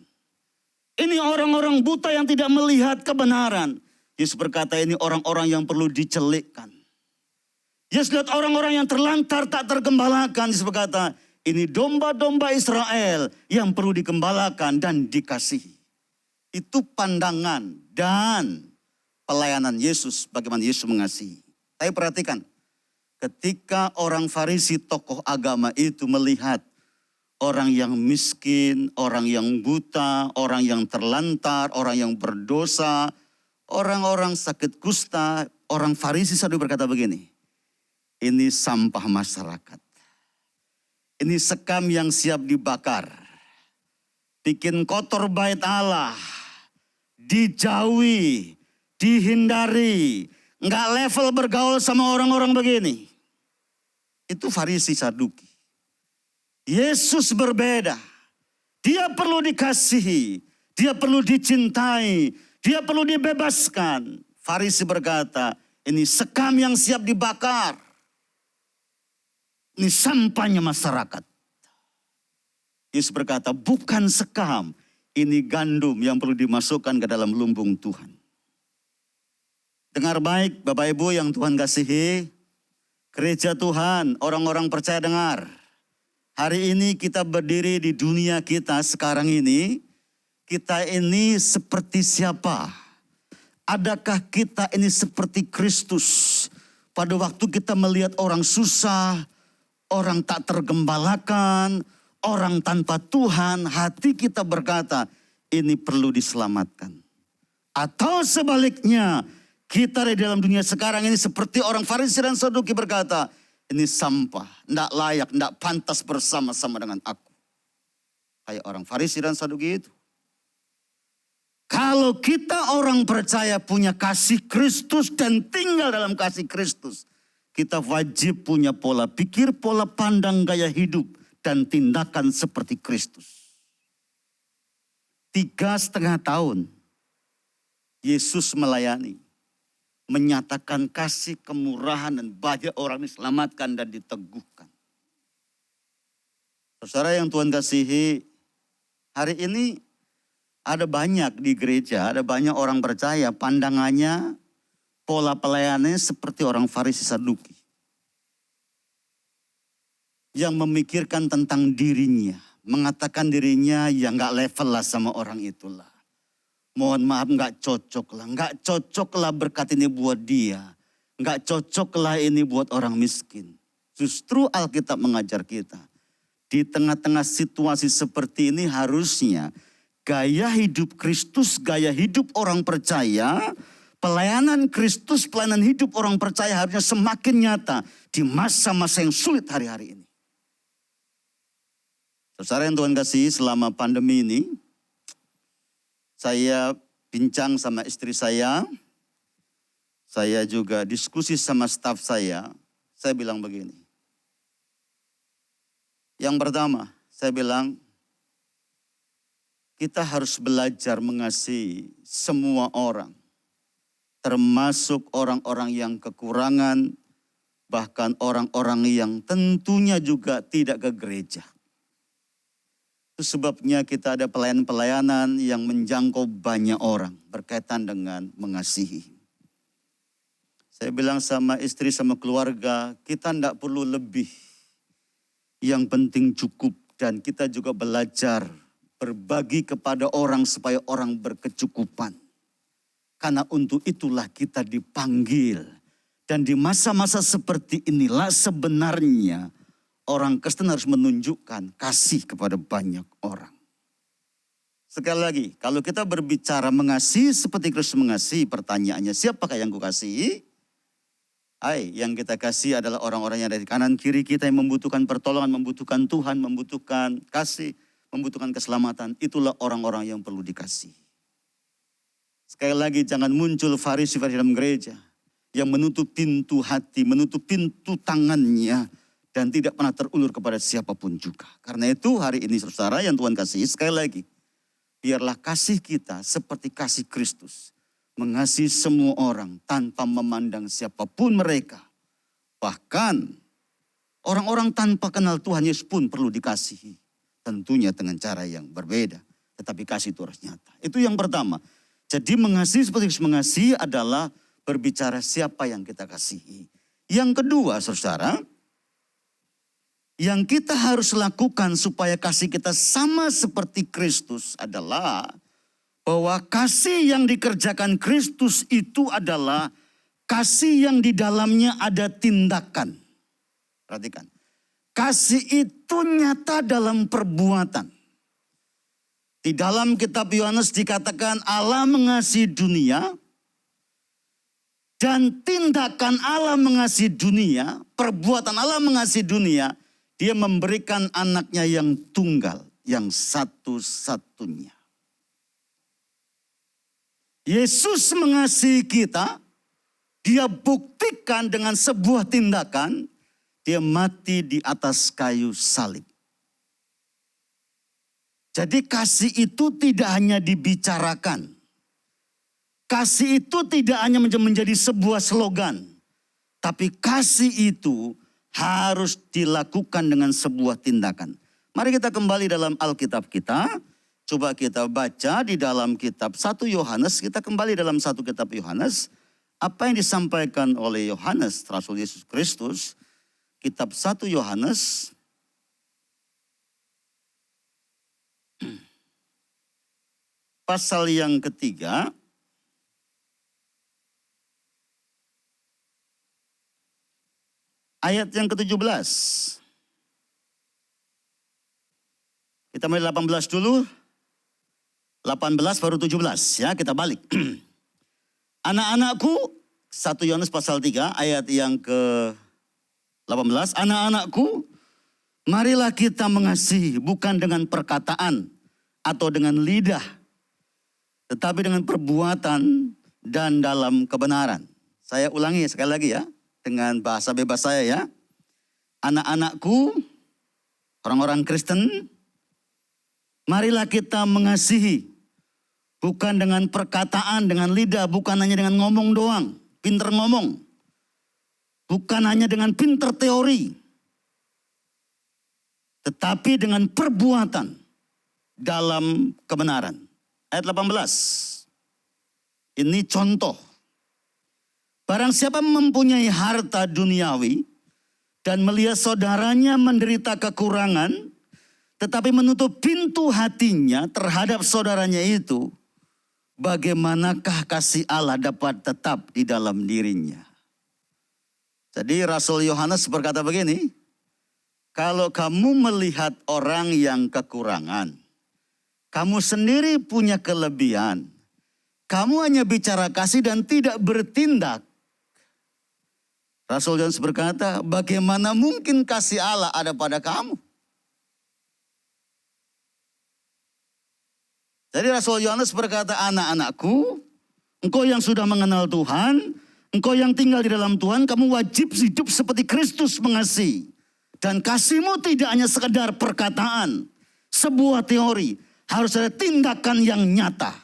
Ini orang-orang buta yang tidak melihat kebenaran. Yesus berkata ini orang-orang yang perlu dicelikkan. Yesus lihat orang-orang yang terlantar tak tergembalakan. Yesus berkata ini domba-domba Israel yang perlu digembalakan dan dikasihi. Itu pandangan dan pelayanan Yesus, bagaimana Yesus mengasihi. Tapi perhatikan. Ketika orang Farisi tokoh agama itu melihat orang yang miskin, orang yang buta, orang yang terlantar, orang yang berdosa, orang-orang sakit kusta, orang Farisi Saduki berkata begini, ini sampah masyarakat. Ini sekam yang siap dibakar. Bikin kotor bait Allah, dijauhi, dihindari. Enggak level bergaul sama orang-orang begini. Itu Farisi Saduki. Yesus berbeda. Dia perlu dikasihi. Dia perlu dicintai. Dia perlu dibebaskan. Farisi berkata, ini sekam yang siap dibakar. Ini sampahnya masyarakat. Yesus berkata, bukan sekam. Ini gandum yang perlu dimasukkan ke dalam lumbung Tuhan. Dengar baik Bapak Ibu yang Tuhan kasihi, gereja Tuhan, orang-orang percaya dengar. Hari ini kita berdiri di dunia kita sekarang ini, kita ini seperti siapa? Adakah kita ini seperti Kristus? Pada waktu kita melihat orang susah, orang tak tergembalakan, orang tanpa Tuhan, hati kita berkata, ini perlu diselamatkan. Atau sebaliknya, kita di dalam dunia sekarang ini seperti orang Farisi dan Saduki berkata, ini sampah, tidak layak, tidak pantas bersama-sama dengan aku. Kayak orang Farisi dan Saduki itu. Kalau kita orang percaya punya kasih Kristus dan tinggal dalam kasih Kristus, kita wajib punya pola pikir, pola pandang, gaya hidup, dan tindakan seperti Kristus. 3,5 tahun Yesus melayani, menyatakan kasih, kemurahan, dan banyak orang diselamatkan dan diteguhkan. Saudara yang Tuhan kasihi, Hari ini ada banyak di gereja, ada banyak orang percaya pandangannya, pola pelayanannya seperti orang Farisi Saduki. Yang memikirkan tentang dirinya, mengatakan dirinya ya nggak level lah sama orang itulah. Mohon maaf nggak cocok lah berkat ini buat dia. Nggak cocok lah ini buat orang miskin. Justru Alkitab mengajar kita. Di tengah-tengah situasi seperti ini harusnya gaya hidup Kristus, gaya hidup orang percaya, pelayanan Kristus, pelayanan hidup orang percaya harusnya semakin nyata di masa-masa yang sulit hari-hari ini. Saudara yang Tuhan kasih, selama pandemi ini, saya bincang sama istri saya juga diskusi sama staf saya bilang begini. Yang pertama, saya bilang, kita harus belajar mengasihi semua orang. Termasuk orang-orang yang kekurangan, bahkan orang-orang yang tentunya juga tidak ke gereja. Itu sebabnya kita ada pelayanan-pelayanan yang menjangkau banyak orang berkaitan dengan mengasihi. Saya bilang sama istri, sama keluarga, kita tidak perlu lebih. Yang penting cukup, dan kita juga belajar berbagi kepada orang supaya orang berkecukupan. Karena untuk itulah kita dipanggil. Dan di masa-masa seperti inilah sebenarnya orang Kristen harus menunjukkan kasih kepada banyak orang. Sekali lagi, kalau kita berbicara mengasihi seperti Kristus mengasihi, pertanyaannya siapakah yang kukasihi? Yang kita kasih adalah orang-orang yang ada di kanan kiri kita yang membutuhkan pertolongan, membutuhkan Tuhan, membutuhkan kasih, membutuhkan keselamatan. Itulah orang-orang yang perlu dikasih. Sekali lagi, jangan muncul Farisi-Farisi dalam gereja yang menutup pintu hati, menutup pintu tangannya, dan tidak pernah terulur kepada siapapun juga. Karena itu hari ini saudara yang Tuhan kasih, sekali lagi, biarlah kasih kita seperti kasih Kristus. Mengasihi semua orang tanpa memandang siapapun mereka. Bahkan orang-orang tanpa kenal Tuhan Yesus pun perlu dikasihi. Tentunya dengan cara yang berbeda. Tetapi kasih itu harus nyata. Itu yang pertama. Jadi mengasihi seperti Kristus mengasihi adalah berbicara siapa yang kita kasihi. Yang kedua saudara, yang kita harus lakukan supaya kasih kita sama seperti Kristus adalah bahwa kasih yang dikerjakan Kristus itu adalah kasih yang di dalamnya ada tindakan. Perhatikan. Kasih itu nyata dalam perbuatan. Di dalam kitab Yohanes dikatakan Allah mengasihi dunia. Dan tindakan Allah mengasihi dunia, perbuatan Allah mengasihi dunia, dia memberikan anaknya yang tunggal, yang satu-satunya. Yesus mengasihi kita, dia buktikan dengan sebuah tindakan, dia mati di atas kayu salib. Jadi kasih itu tidak hanya dibicarakan. Kasih itu tidak hanya menjadi sebuah slogan. Tapi kasih itu harus dilakukan dengan sebuah tindakan. Mari kita kembali dalam Alkitab kita. Coba kita baca di dalam kitab 1 Yohanes. Kita kembali dalam 1 kitab Yohanes. Apa yang disampaikan oleh Yohanes, Rasul Yesus Kristus. Kitab 1 Yohanes. Pasal yang ketiga. Ayat yang ke-17. Kita mulai 18 dulu. 18 baru 17 ya, kita balik. Anak-anakku, 1 Yohanes pasal 3 ayat yang ke-18. Anak-anakku, marilah kita mengasihi bukan dengan perkataan atau dengan lidah. Tetapi dengan perbuatan dan dalam kebenaran. Saya ulangi sekali lagi ya. Dengan bahasa bebas saya ya. Anak-anakku, orang-orang Kristen, marilah kita mengasihi. Bukan dengan perkataan, dengan lidah, bukan hanya dengan ngomong doang, pinter ngomong. Bukan hanya dengan pinter teori. Tetapi dengan perbuatan dalam kebenaran. Ayat 18. Ini contoh. Barang siapa mempunyai harta duniawi dan melihat saudaranya menderita kekurangan, tetapi menutup pintu hatinya terhadap saudaranya itu, bagaimanakah kasih Allah dapat tetap di dalam dirinya? Jadi Rasul Yohanes berkata begini, kalau kamu melihat orang yang kekurangan, kamu sendiri punya kelebihan, kamu hanya bicara kasih dan tidak bertindak. Rasul Yohanes berkata, bagaimana mungkin kasih Allah ada pada kamu? Jadi Rasul Yohanes berkata, anak-anakku, engkau yang sudah mengenal Tuhan, engkau yang tinggal di dalam Tuhan, kamu wajib hidup seperti Kristus mengasihi. Dan kasihmu tidak hanya sekedar perkataan, sebuah teori, harus ada tindakan yang nyata.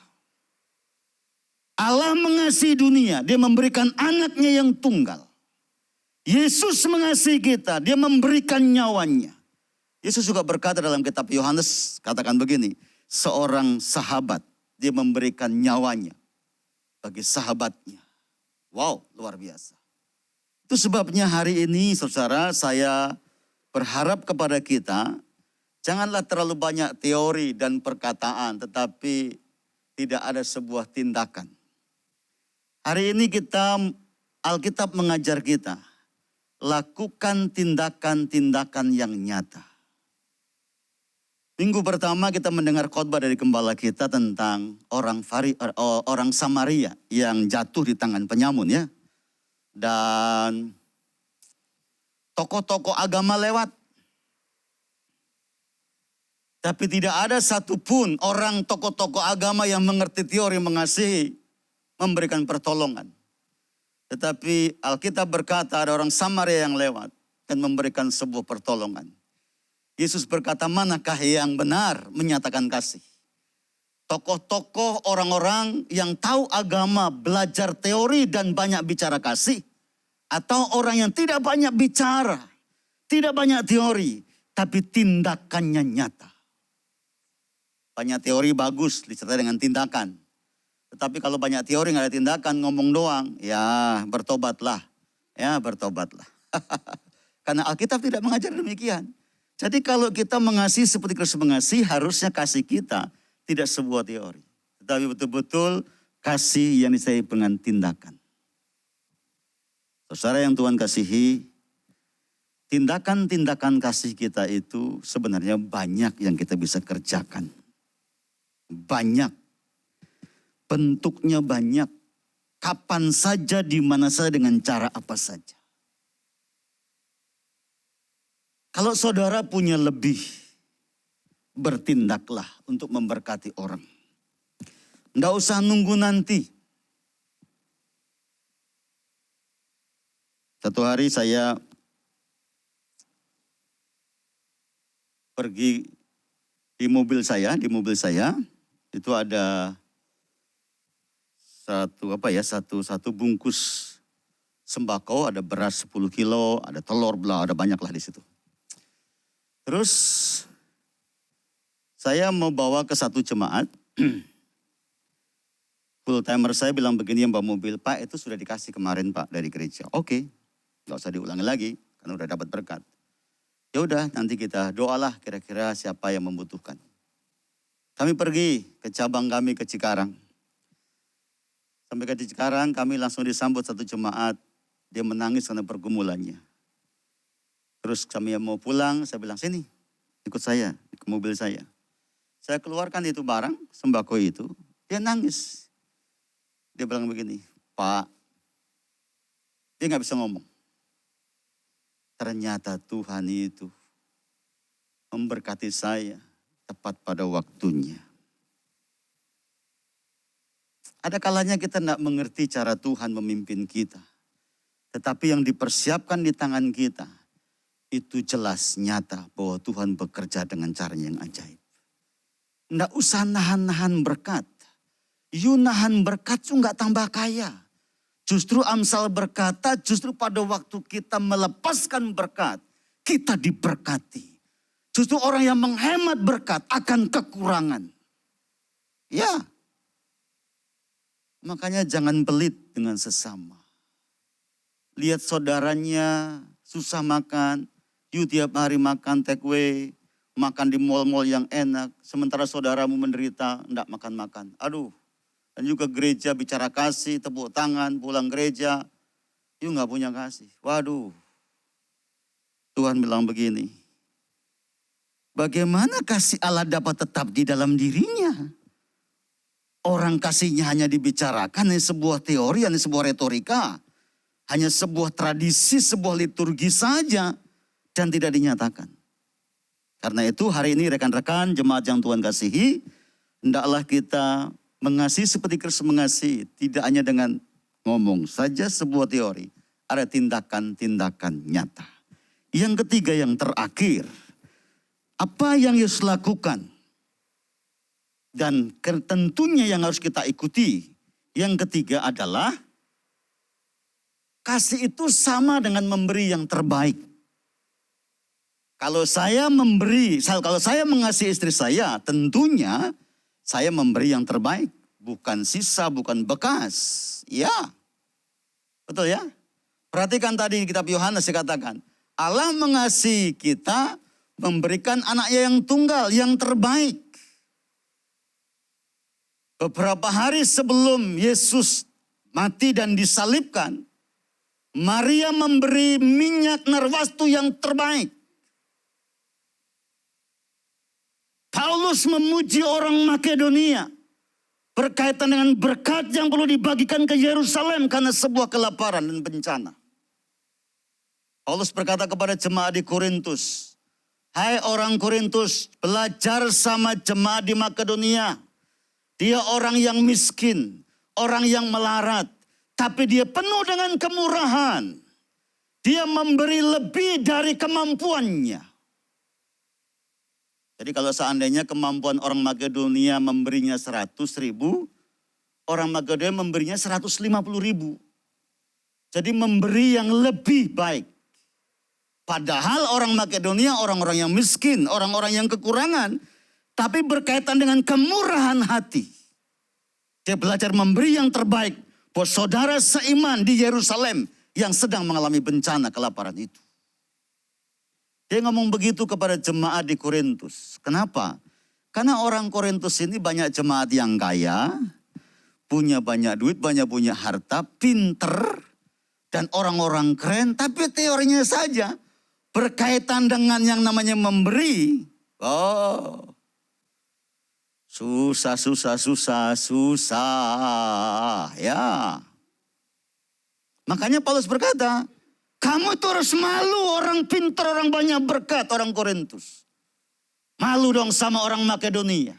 Allah mengasihi dunia, dia memberikan anaknya yang tunggal. Yesus mengasihi kita, dia memberikan nyawanya. Yesus juga berkata dalam kitab Yohanes, katakan begini, seorang sahabat, dia memberikan nyawanya bagi sahabatnya. Wow, luar biasa. Itu sebabnya hari ini saudara, saya berharap kepada kita, janganlah terlalu banyak teori dan perkataan, tetapi tidak ada sebuah tindakan. Hari ini Alkitab mengajar kita, lakukan tindakan-tindakan yang nyata. Minggu pertama kita mendengar khotbah dari gembala kita tentang orang Samaria yang jatuh di tangan penyamun ya. Dan tokoh-tokoh agama lewat. Tapi tidak ada satupun orang tokoh-tokoh agama yang mengerti teori mengasihi, memberikan pertolongan. Tetapi Alkitab berkata ada orang Samaria yang lewat dan memberikan sebuah pertolongan. Yesus berkata, manakah yang benar menyatakan kasih? Tokoh-tokoh orang-orang yang tahu agama, belajar teori dan banyak bicara kasih. Atau orang yang tidak banyak bicara, tidak banyak teori, tapi tindakannya nyata. Banyak teori bagus disertai dengan tindakan. Tetapi kalau banyak teori nggak ada tindakan, ngomong doang, ya bertobatlah. Ya bertobatlah. Karena Alkitab tidak mengajar demikian. Jadi kalau kita mengasihi seperti Kristus mengasihi, harusnya kasih kita tidak sebuah teori. Tetapi betul-betul kasih yang disertai dengan tindakan. Saudara yang Tuhan kasihi, tindakan-tindakan kasih kita itu sebenarnya banyak yang kita bisa kerjakan. Banyak. Bentuknya banyak, kapan saja, di mana saja, dengan cara apa saja. Kalau saudara punya lebih, bertindaklah untuk memberkati orang. Enggak usah nunggu nanti. Satu hari saya pergi di mobil saya itu ada satu bungkus sembako, ada beras 10 kilo, ada telur, ada banyak lah di situ. Terus saya mau bawa ke satu jemaat, full timer saya bilang begini yang bawa mobil, Pak itu sudah dikasih kemarin Pak dari gereja. Oke, nggak usah diulangi lagi, karena udah dapat berkat. Ya udah, nanti kita doalah kira-kira siapa yang membutuhkan. Kami pergi ke cabang kami ke Cikarang. Sampai ke Cikarang kami langsung disambut satu jemaat. Dia menangis karena pergumulannya. Terus kami yang mau pulang, saya bilang sini ikut saya ke mobil saya. Saya keluarkan itu barang, sembako itu. Dia nangis. Dia bilang begini, Pak, dia gak bisa ngomong. Ternyata Tuhan itu memberkati saya tepat pada waktunya. Ada kalanya kita tidak mengerti cara Tuhan memimpin kita. Tetapi yang dipersiapkan di tangan kita, itu jelas nyata bahwa Tuhan bekerja dengan caranya yang ajaib. Tidak usah nahan-nahan berkat. You nahan berkat itu nggak tambah kaya. Justru Amsal berkata, justru pada waktu kita melepaskan berkat, kita diberkati. Justru orang yang menghemat berkat akan kekurangan. Ya. Makanya jangan pelit dengan sesama. Lihat saudaranya susah makan, you tiap hari makan take away, makan di mall-mall yang enak, sementara saudaramu menderita, enggak makan-makan. Aduh, dan juga gereja bicara kasih, tepuk tangan, pulang gereja, you enggak punya kasih. Waduh, Tuhan bilang begini, bagaimana kasih Allah dapat tetap di dalam dirinya? Orang kasihnya hanya dibicarakan, hanya sebuah teori, hanya sebuah retorika. Hanya sebuah tradisi, sebuah liturgi saja. Dan tidak dinyatakan. Karena itu hari ini rekan-rekan jemaat yang Tuhan kasihi. Hendaklah kita mengasihi seperti Kristus mengasihi. Tidak hanya dengan ngomong saja sebuah teori. Ada tindakan-tindakan nyata. Yang ketiga yang terakhir. Apa yang Yesus lakukan? Dan tentunya yang harus kita ikuti. Yang ketiga adalah kasih itu sama dengan memberi yang terbaik. Kalau saya mengasihi istri saya, tentunya saya memberi yang terbaik. Bukan sisa, bukan bekas. Ya, betul ya? Perhatikan tadi kitab Yohanes dikatakan, Allah mengasihi kita, memberikan anaknya yang tunggal, yang terbaik. Beberapa hari sebelum Yesus mati dan disalibkan, Maria memberi minyak narwastu yang terbaik. Paulus memuji orang Makedonia berkaitan dengan berkat yang perlu dibagikan ke Yerusalem karena sebuah kelaparan dan bencana. Paulus berkata kepada jemaat di Korintus, hai orang Korintus, belajar sama jemaat di Makedonia. Dia orang yang miskin, orang yang melarat, tapi dia penuh dengan kemurahan. Dia memberi lebih dari kemampuannya. Jadi kalau seandainya kemampuan orang Makedonia memberinya 100.000, orang Makedonia memberinya 150.000. Jadi memberi yang lebih baik. Padahal orang Makedonia orang-orang yang miskin, orang-orang yang kekurangan, tapi berkaitan dengan kemurahan hati. Dia belajar memberi yang terbaik buat saudara seiman di Yerusalem yang sedang mengalami bencana kelaparan itu. Dia ngomong begitu kepada jemaat di Korintus. Kenapa? Karena orang Korintus ini banyak jemaat yang kaya, punya banyak duit, banyak punya harta, pinter, dan orang-orang keren. Tapi teorinya saja berkaitan dengan yang namanya memberi. Oh, susah ya. Makanya Paulus berkata, kamu itu harus malu orang pintar, orang banyak berkat, orang Korintus. Malu dong sama orang Makedonia.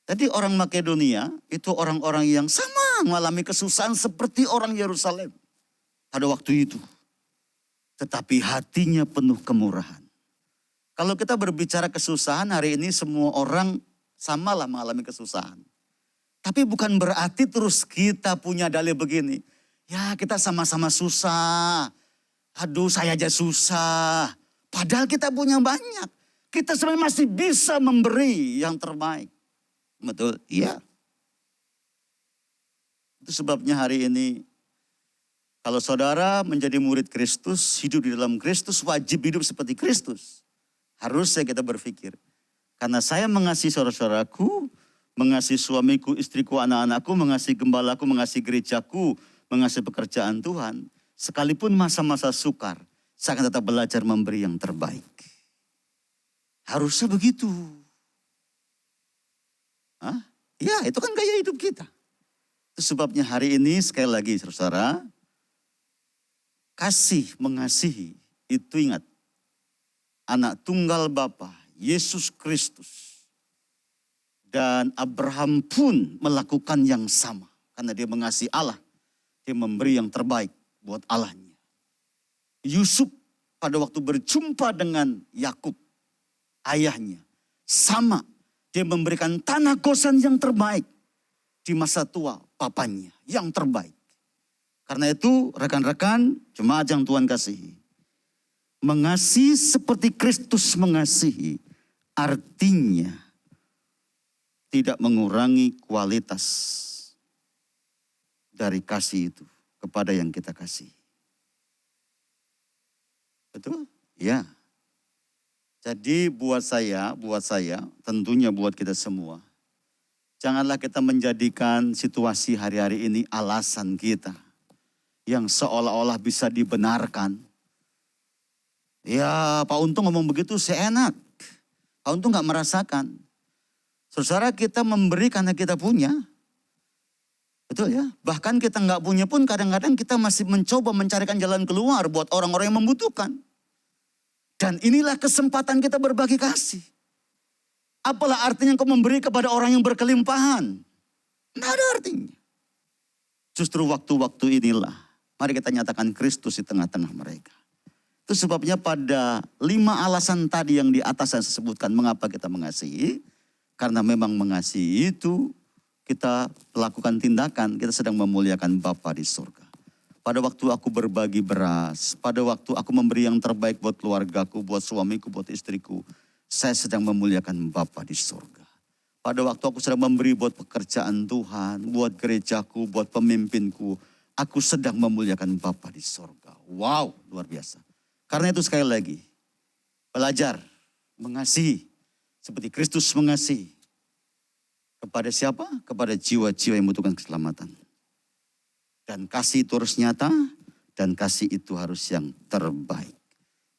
Jadi orang Makedonia itu orang-orang yang sama mengalami kesusahan seperti orang Yerusalem pada waktu itu. Tetapi hatinya penuh kemurahan. Kalau kita berbicara kesusahan hari ini semua orang samalah mengalami kesusahan. Tapi bukan berarti terus kita punya dalih begini. Ya kita sama-sama susah. Aduh saya aja susah. Padahal kita punya banyak. Kita sebenarnya masih bisa memberi yang terbaik. Betul? Iya. Itu sebabnya hari ini kalau saudara menjadi murid Kristus, hidup di dalam Kristus, wajib hidup seperti Kristus. Harusnya kita berpikir. Karena saya mengasihi saudara-saudaraku, mengasihi suamiku, istriku, anak-anakku, mengasihi gembalaku, mengasihi gerejaku, mengasihi pekerjaan Tuhan, sekalipun masa-masa sukar, saya akan tetap belajar memberi yang terbaik. Harusnya begitu. Hah? Ya, itu kan gaya hidup kita. Itu sebabnya hari ini sekali lagi saudara, kasih mengasihi itu ingat, anak tunggal Bapa, Yesus Kristus. Dan Abraham pun melakukan yang sama. Karena dia mengasihi Allah. Dia memberi yang terbaik buat Allahnya. Yusuf pada waktu berjumpa dengan Yakub, ayahnya, sama. Dia memberikan tanah Gosan yang terbaik di masa tua papanya, yang terbaik. Karena itu rekan-rekan jemaat yang Tuhan kasihi. Mengasihi seperti Kristus mengasihi artinya tidak mengurangi kualitas dari kasih itu kepada yang kita kasih. Betul? Ya. Jadi buat saya, tentunya buat kita semua, janganlah kita menjadikan situasi hari-hari ini alasan kita yang seolah-olah bisa dibenarkan. Ya Pak Untung ngomong begitu seenak. Pak Untung gak merasakan. Saudara, kita memberi karena kita punya. Betul ya? Bahkan kita gak punya pun kadang-kadang kita masih mencoba mencarikan jalan keluar buat orang-orang yang membutuhkan. Dan inilah kesempatan kita berbagi kasih. Apalah artinya kau memberi kepada orang yang berkelimpahan? Tidak ada artinya. Justru waktu-waktu inilah, mari kita nyatakan Kristus di tengah-tengah mereka. Itu sebabnya pada 5 alasan tadi yang di atas saya sebutkan mengapa kita mengasihi. Karena memang mengasihi itu kita lakukan tindakan, kita sedang memuliakan Bapa di surga. Pada waktu aku berbagi beras, pada waktu aku memberi yang terbaik buat keluargaku, buat suamiku, buat istriku, saya sedang memuliakan Bapa di surga. Pada waktu aku sedang memberi buat pekerjaan Tuhan, buat gerejaku, buat pemimpinku, aku sedang memuliakan Bapa di surga. Wow, luar biasa. Karena itu sekali lagi, belajar mengasihi seperti Kristus mengasihi. Kepada siapa? Kepada jiwa-jiwa yang membutuhkan keselamatan. Dan kasih itu harus nyata, dan kasih itu harus yang terbaik.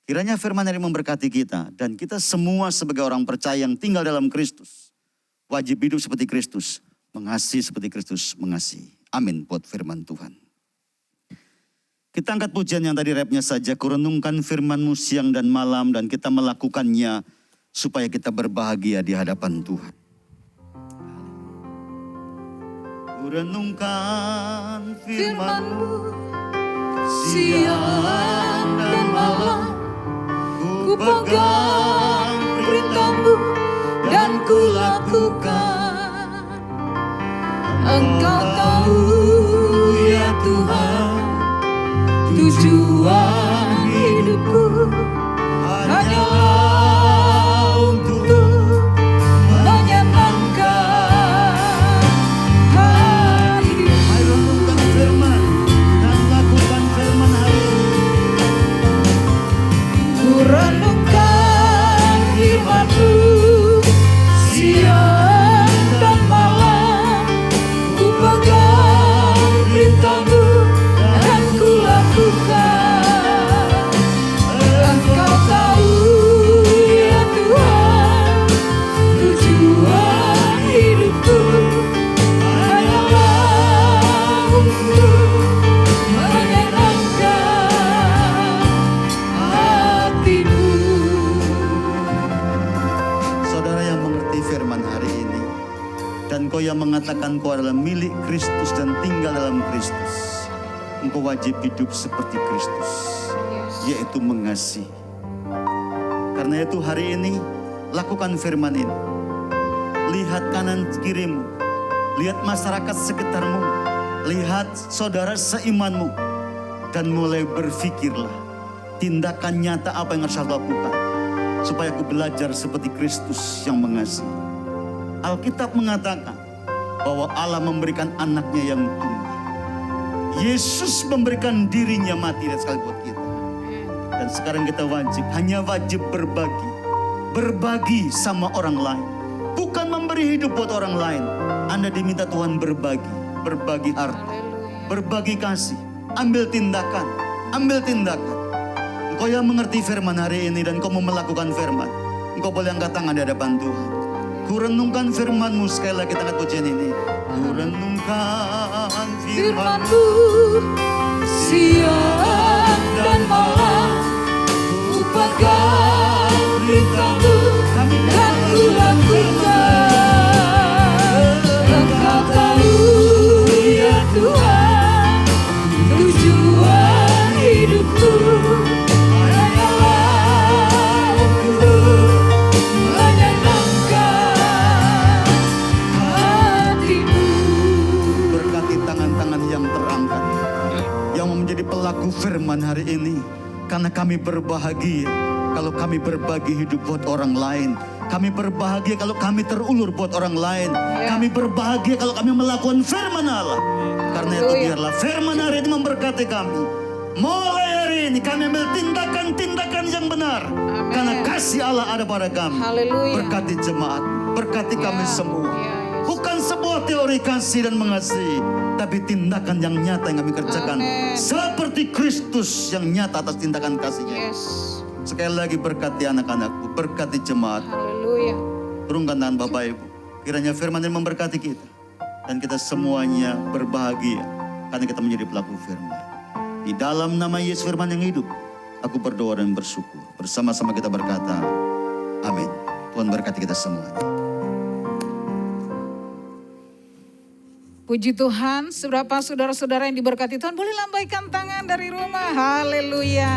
Kiranya firman hari memberkati kita, dan kita semua sebagai orang percaya yang tinggal dalam Kristus, wajib hidup seperti Kristus, mengasihi seperti Kristus mengasihi. Amin buat firman Tuhan. Kita angkat pujian yang tadi rapnya saja, kurenungkan firman-Mu siang dan malam, dan kita melakukannya supaya kita berbahagia di hadapan Tuhan. Kurenungkan firman-Mu siang dan malam, ku pegang perintah-Mu dan ku lakukan. Engkau tahu ya Tuhan, tujuan hidupku hanyalah untuk menyenangkan hati-Mu. Mari renungkan firman dan lakukan firman hari ini. Ku renungkan firman-Mu siang dan malam, ku pegang perintah-Mu dan ku lakukan. Engkau tahu ya Tuhan, tujuan hidupku hanyalah untuk menyenangkan hati-Mu. Saudara yang mengerti firman hari ini, dan kau yang mengatakan kau adalah milik Kristus dan tinggal dalam Kristus, engkau wajib hidup seperti Kristus, yaitu mengasihi. Karena itu hari ini, lakukan firman ini. Lihat kanan kirimu, lihat masyarakat sekitarmu, lihat saudara seimanmu, dan mulai berpikirlah, tindakan nyata apa yang harus aku lakukan, supaya aku belajar seperti Kristus yang mengasihi. Alkitab mengatakan bahwa Allah memberikan anaknya yang tunggal. Yesus memberikan dirinya mati dan sekali buat kita. Dan sekarang kita hanya wajib berbagi. Berbagi sama orang lain. Bukan memberi hidup buat orang lain. Anda diminta Tuhan berbagi. Berbagi harta. Berbagi kasih. Ambil tindakan. Ambil tindakan. Engkau yang mengerti firman hari ini dan kau mau melakukan firman, engkau boleh angkat tangan di hadapan Tuhan. Kurenungkan firman-Mu, sekali lagi kita angkat pujian ini. Kurenungkan firman-Mu Siang dan malam, ku pegang perintah-Mu dan ku lakukan. Engkau tahu ya Tuhan, tujuan hidupku hanyalah untuk menyenangkan hati-Mu. Berkati tangan-tangan yang terangkat, yang menjadi pelaku firman hari ini. Karena kami berbahagia kalau kami berbagi hidup buat orang lain. Kami berbahagia kalau kami terulur buat orang lain. Kami berbahagia kalau kami melakukan firman Allah. Karena itu biarlah firman hari ini memberkati kami. Mulai hari ini kami ambil tindakan-tindakan yang benar. Karena kasih Allah ada pada kami. Haleluya. Berkati jemaat, berkati kami semua. Bukan sebuah teori kasih dan mengasihi, tapi tindakan yang nyata yang kami kerjakan. Seperti Kristus yang nyata atas tindakan kasihnya. Sekali lagi berkati anak-anakku, berkati jemaat. Haleluya. Turunkan tangan Bapak Ibu. Kiranya firman ini memberkati kita. Dan kita semuanya berbahagia karena kita menjadi pelaku firman. Di dalam nama Yesus firman yang hidup, aku berdoa dan bersyukur. Bersama-sama kita berkata, amin. Tuhan berkati kita semuanya. Puji Tuhan, seberapa saudara-saudara yang diberkati Tuhan, boleh lambaikan tangan dari rumah. Haleluya.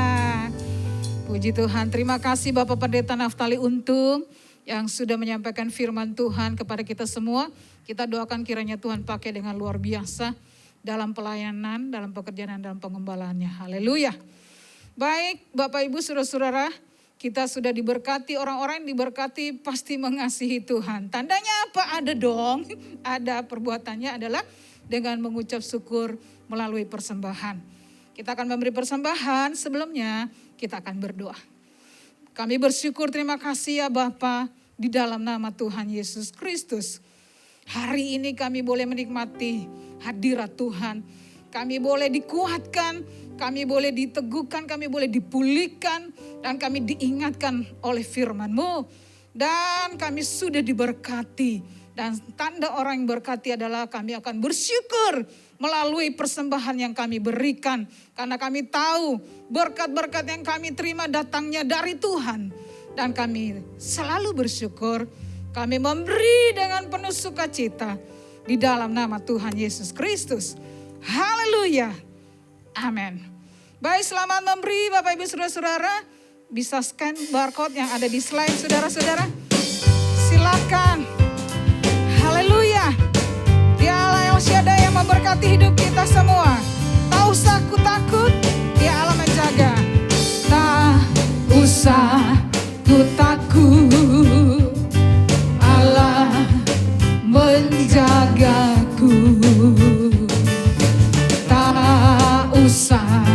Puji Tuhan, terima kasih Bapak Pendeta Naftali Untung yang sudah menyampaikan firman Tuhan kepada kita semua. Kita doakan kiranya Tuhan pakai dengan luar biasa dalam pelayanan, dalam pekerjaan, dalam pengembalaannya. Haleluya. Baik Bapak Ibu saudara-saudara, kita sudah diberkati, orang-orang yang diberkati pasti mengasihi Tuhan. Tandanya apa? Ada dong. Ada, perbuatannya adalah dengan mengucap syukur melalui persembahan. Kita akan memberi persembahan, sebelumnya kita akan berdoa. Kami bersyukur, terima kasih ya Bapa, di dalam nama Tuhan Yesus Kristus. Hari ini kami boleh menikmati hadirat Tuhan. Kami boleh dikuatkan, kami boleh diteguhkan, kami boleh dipulihkan, dan kami diingatkan oleh firman-Mu. Dan kami sudah diberkati. Dan tanda orang yang berkati adalah kami akan bersyukur melalui persembahan yang kami berikan. Karena kami tahu berkat-berkat yang kami terima datangnya dari Tuhan. Dan kami selalu bersyukur, kami memberi dengan penuh sukacita di dalam nama Tuhan Yesus Kristus. Haleluya. Amin. Baik, selamat memberi Bapak Ibu Saudara-saudara. Bisa scan barcode yang ada di slide saudara-saudara. Silakan. Haleluya. Dia Allah El Shaddai yang memberkati hidup kita semua. Tak usah takut, Dia Allah menjaga. Tak usah ku takut, Allah menjagaku. Tak usah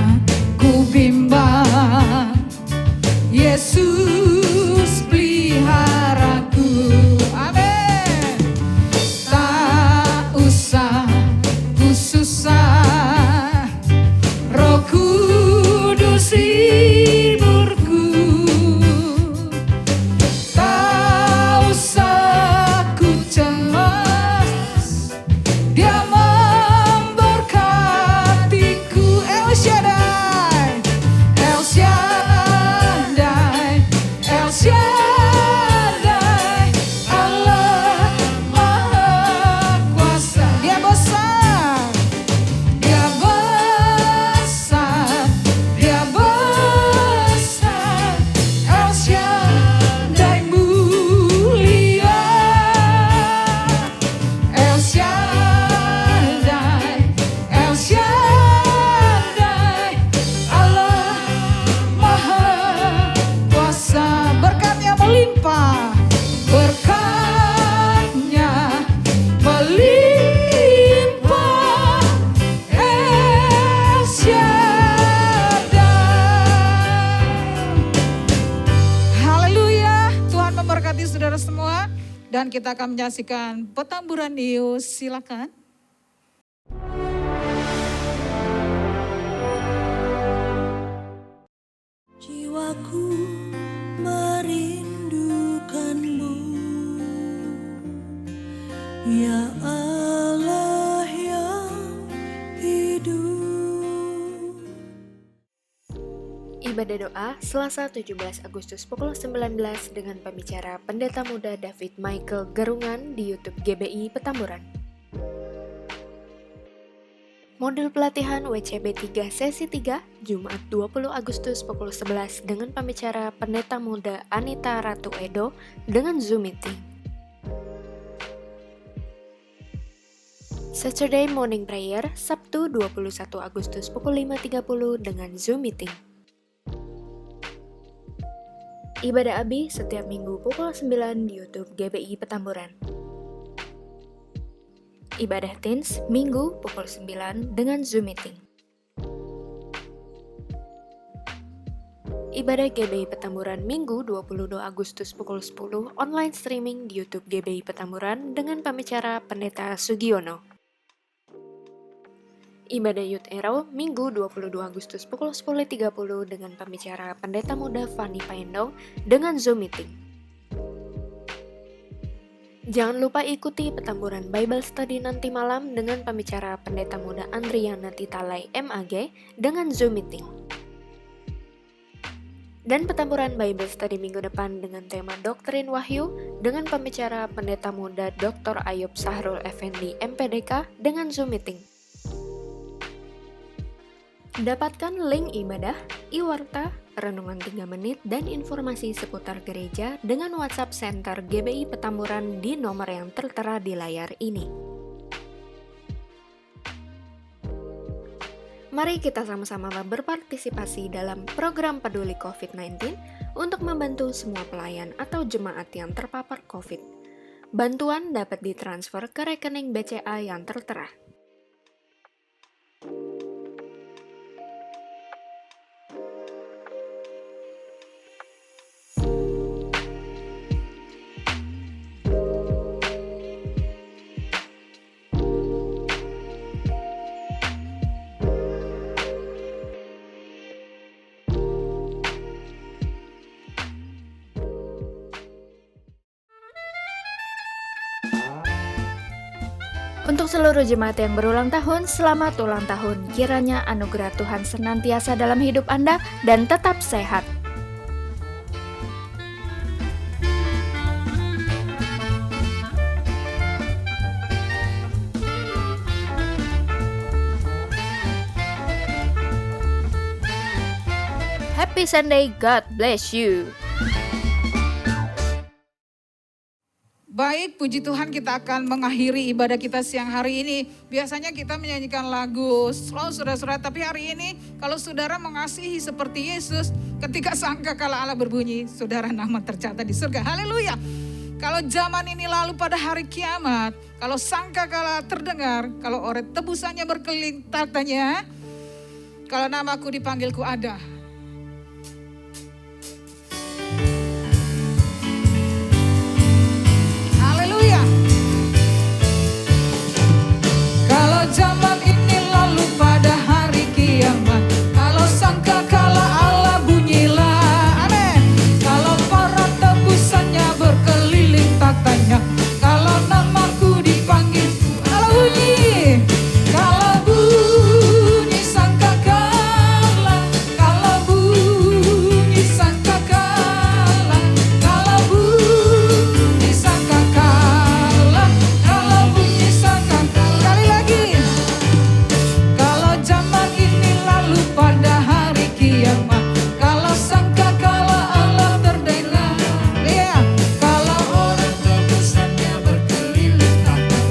ku bimbang, Yesus peliharaku. Amin. Tak usah ku susah, Roh Kudus hiburku. Tak usah ku cemas, Dia memberkatiku. El Shaddai, El Shaddai, El Shaddai, Allah Maha Kuasa. Dia besar, Dia besar, Dia besar. El Shaddai mulia, El Shaddai, El Shaddai, Allah Maha Kuasa. Berkatnya melimpah, berkatnya melimpah, El Shaddai. Haleluya, Tuhan memberkati saudara semua. Dan kita akan menyaksikan Petamburan News, silakan. Jiwaku merindukanmu, ya Allah yang hidup. Ibadah doa Selasa 17 Agustus pukul 19 dengan pembicara Pendeta Muda David Michael Garungan di YouTube GBI Petamburan. Modul pelatihan WCB 3 sesi 3 Jumat 20 Agustus pukul 11 dengan pembicara Pendeta Muda Anita Ratu Edo dengan Zoom meeting. Saturday Morning Prayer Sabtu 21 Agustus pukul 5.30 dengan Zoom meeting. Ibadah Abi setiap minggu pukul 9 di YouTube GBI Petamburan. Ibadah Teens Minggu pukul 9 dengan Zoom Meeting. Ibadah GBI Petamburan Minggu 22 Agustus pukul 10 online streaming di YouTube GBI Petamburan dengan pembicara Pendeta Sugiono. Ibadah Youth Arrow Minggu 22 Agustus pukul 10.30 dengan pembicara Pendeta Muda Fani Paendong dengan Zoom Meeting. Jangan lupa ikuti Petamburan Bible Study nanti malam dengan pembicara Pendeta Muda Andriana Titalai MAG dengan Zoom Meeting. Dan Petamburan Bible Study minggu depan dengan tema Doktrin Wahyu dengan pembicara Pendeta Muda Dr. Ayub Sahrul Effendi MPDK dengan Zoom Meeting. Dapatkan link ibadah, e-warta, renungan 3 menit, dan informasi seputar gereja dengan WhatsApp Center GBI Petamburan di nomor yang tertera di layar ini. Mari kita sama-sama berpartisipasi dalam program peduli COVID-19 untuk membantu semua pelayan atau jemaat yang terpapar COVID. Bantuan dapat ditransfer ke rekening BCA yang tertera. Untuk seluruh jemaat yang berulang tahun, selamat ulang tahun. Kiranya anugerah Tuhan senantiasa dalam hidup Anda dan tetap sehat. Happy Sunday, God bless you. Baik, puji Tuhan, kita akan mengakhiri ibadah kita siang hari ini. Biasanya kita menyanyikan lagu slow saudara-saudara, tapi hari ini kalau saudara mengasihi seperti Yesus, ketika sangkakala Allah berbunyi, saudara nama tercatat di surga. Haleluya. Kalau zaman ini lalu pada hari kiamat, kalau sangkakala terdengar, kalau oret tebusannya berkeliling tatanya, kalau namaku dipanggilku ada. Zaman ini lalu pada hari kiamat, kalau sangkakala Allah bunyilah, amin. Kalau para tebusannya berkeliling tatanya, kalau namaku dipanggil Allah bunyi. Kalau bunyi sangkakala, kalau bunyi sangkakala, kalau bunyi sangkakala, kalau bunyi sangkakala. Kali lagi. Zaman ini lalu pada hari kiamat, kalau sangkakala Allah terdengar, ya, kalau orang tebusannya berkeliling,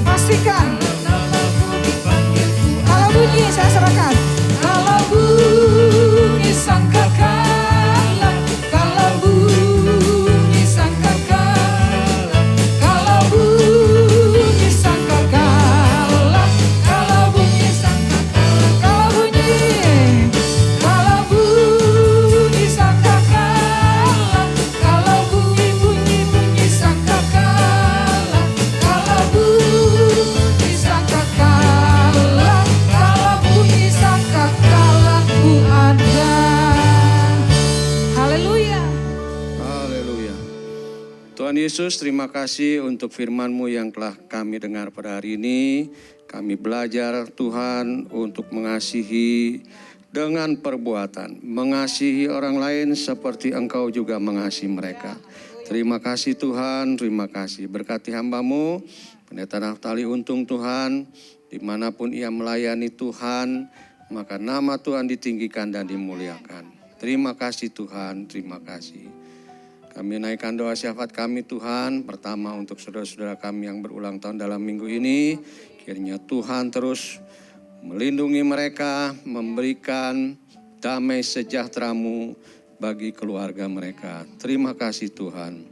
pastikan namaku dipanggilku. Kalau bunyi saya serahkan. Kalau bunyi sangkakala, kalau bunyi sangkakala, kalau bunyi sangkakala, kalau bunyi sangkakala. Kalau bunyi sangkakala, kalau bunyi sangkakala, kalau bunyi sangkakala, kalau bunyi sangkakala ku ada. Haleluya. Haleluya. Tuhan Yesus, terima kasih untuk firman-Mu yang telah kami dengar pada hari ini. Kami belajar Tuhan untuk mengasihi dengan perbuatan. Mengasihi orang lain seperti Engkau juga mengasihi mereka. Terima kasih Tuhan, terima kasih. Berkati hamba-Mu, Pendeta Naftali Untung Tuhan, dimanapun ia melayani Tuhan, maka nama Tuhan ditinggikan dan dimuliakan. Terima kasih Tuhan, terima kasih. Kami naikkan doa syafaat kami Tuhan, pertama untuk saudara-saudara kami yang berulang tahun dalam minggu ini. Kiranya Tuhan terus melindungi mereka, memberikan damai sejahtera-Mu bagi keluarga mereka. Terima kasih Tuhan.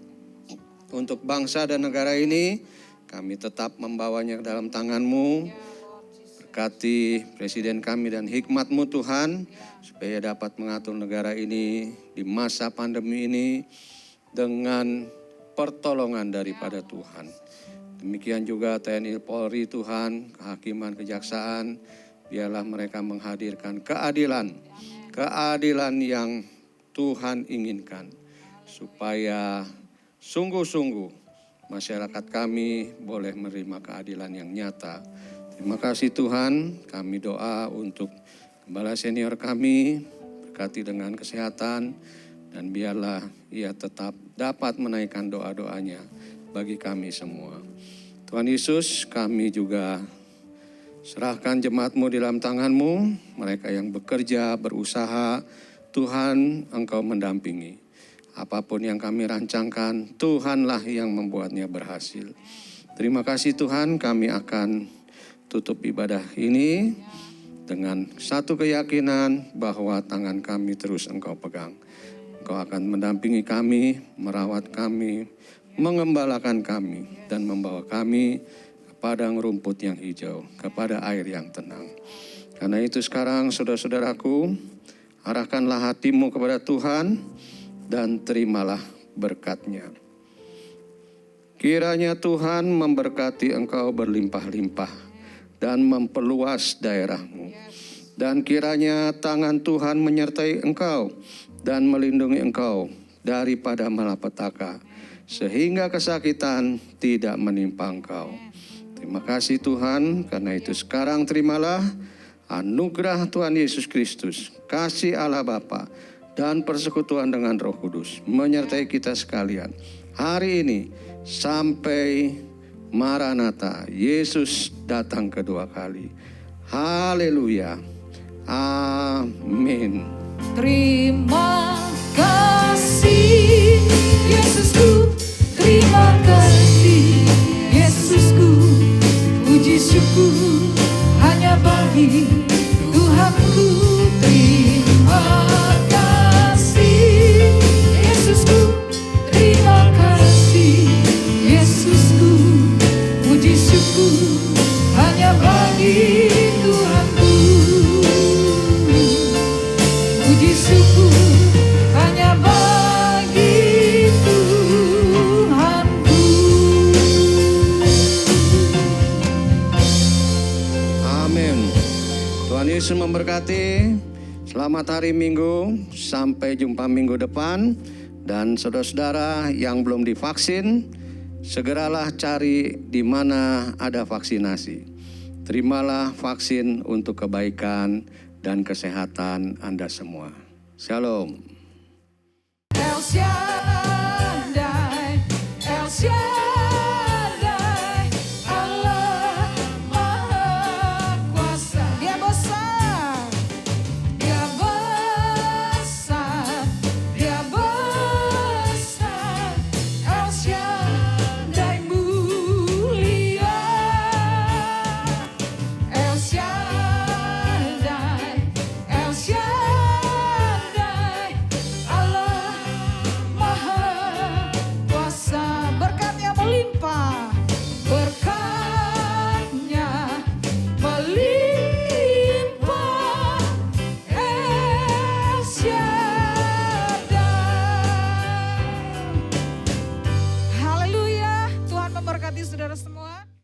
Untuk bangsa dan negara ini, kami tetap membawanya ke dalam tangan-Mu. Berkati Presiden kami dan hikmat-Mu Tuhan, supaya dapat mengatur negara ini di masa pandemi ini dengan pertolongan daripada Tuhan. Demikian juga TNI Polri Tuhan, kehakiman, kejaksaan, biarlah mereka menghadirkan keadilan yang Tuhan inginkan, supaya sungguh-sungguh masyarakat kami boleh menerima keadilan yang nyata. Terima kasih Tuhan, kami doa untuk gembala senior kami, berkati dengan kesehatan, dan biarlah ia tetap dapat menaikkan doa-doanya bagi kami semua. Tuhan Yesus, kami juga serahkan jemaat-Mu di dalam tangan-Mu, mereka yang bekerja, berusaha, Tuhan Engkau mendampingi. Apapun yang kami rancangkan, Tuhanlah yang membuatnya berhasil. Terima kasih Tuhan, kami akan tutup ibadah ini dengan satu keyakinan bahwa tangan kami terus Engkau pegang. Engkau akan mendampingi kami, merawat kami, mengembalakan kami, dan membawa kami ke padang rumput yang hijau, kepada air yang tenang. Karena itu sekarang saudara-saudaraku, arahkanlah hatimu kepada Tuhan dan terimalah berkat-Nya. Kiranya Tuhan memberkati engkau berlimpah-limpah dan memperluas daerahmu. Dan kiranya tangan Tuhan menyertai engkau dan melindungi engkau daripada malapetaka, sehingga kesakitan tidak menimpa engkau. Terima kasih Tuhan, karena itu sekarang terimalah anugerah Tuhan Yesus Kristus, kasih Allah Bapa, dan persekutuan dengan Roh Kudus menyertai kita sekalian hari ini sampai Maranatha, Yesus datang kedua kali. Haleluya. Amin. Terima kasih Yesusku, terima kasih Yesusku, puji syukur hanya bagi Tuhanku. Terima kasih Yesusku, terima kasih Yesusku, puji syukur hanya bagi Tuhanku. Puji syukur hanya bagi Tuhanku. Amin. Tuhan Yesus memberkati. Selamat hari Minggu. Sampai jumpa minggu depan. Dan saudara-saudara yang belum divaksin, segeralah cari di mana ada vaksinasi. Terimalah vaksin untuk kebaikan dan kesehatan Anda semua. Shalom. El Shaddai.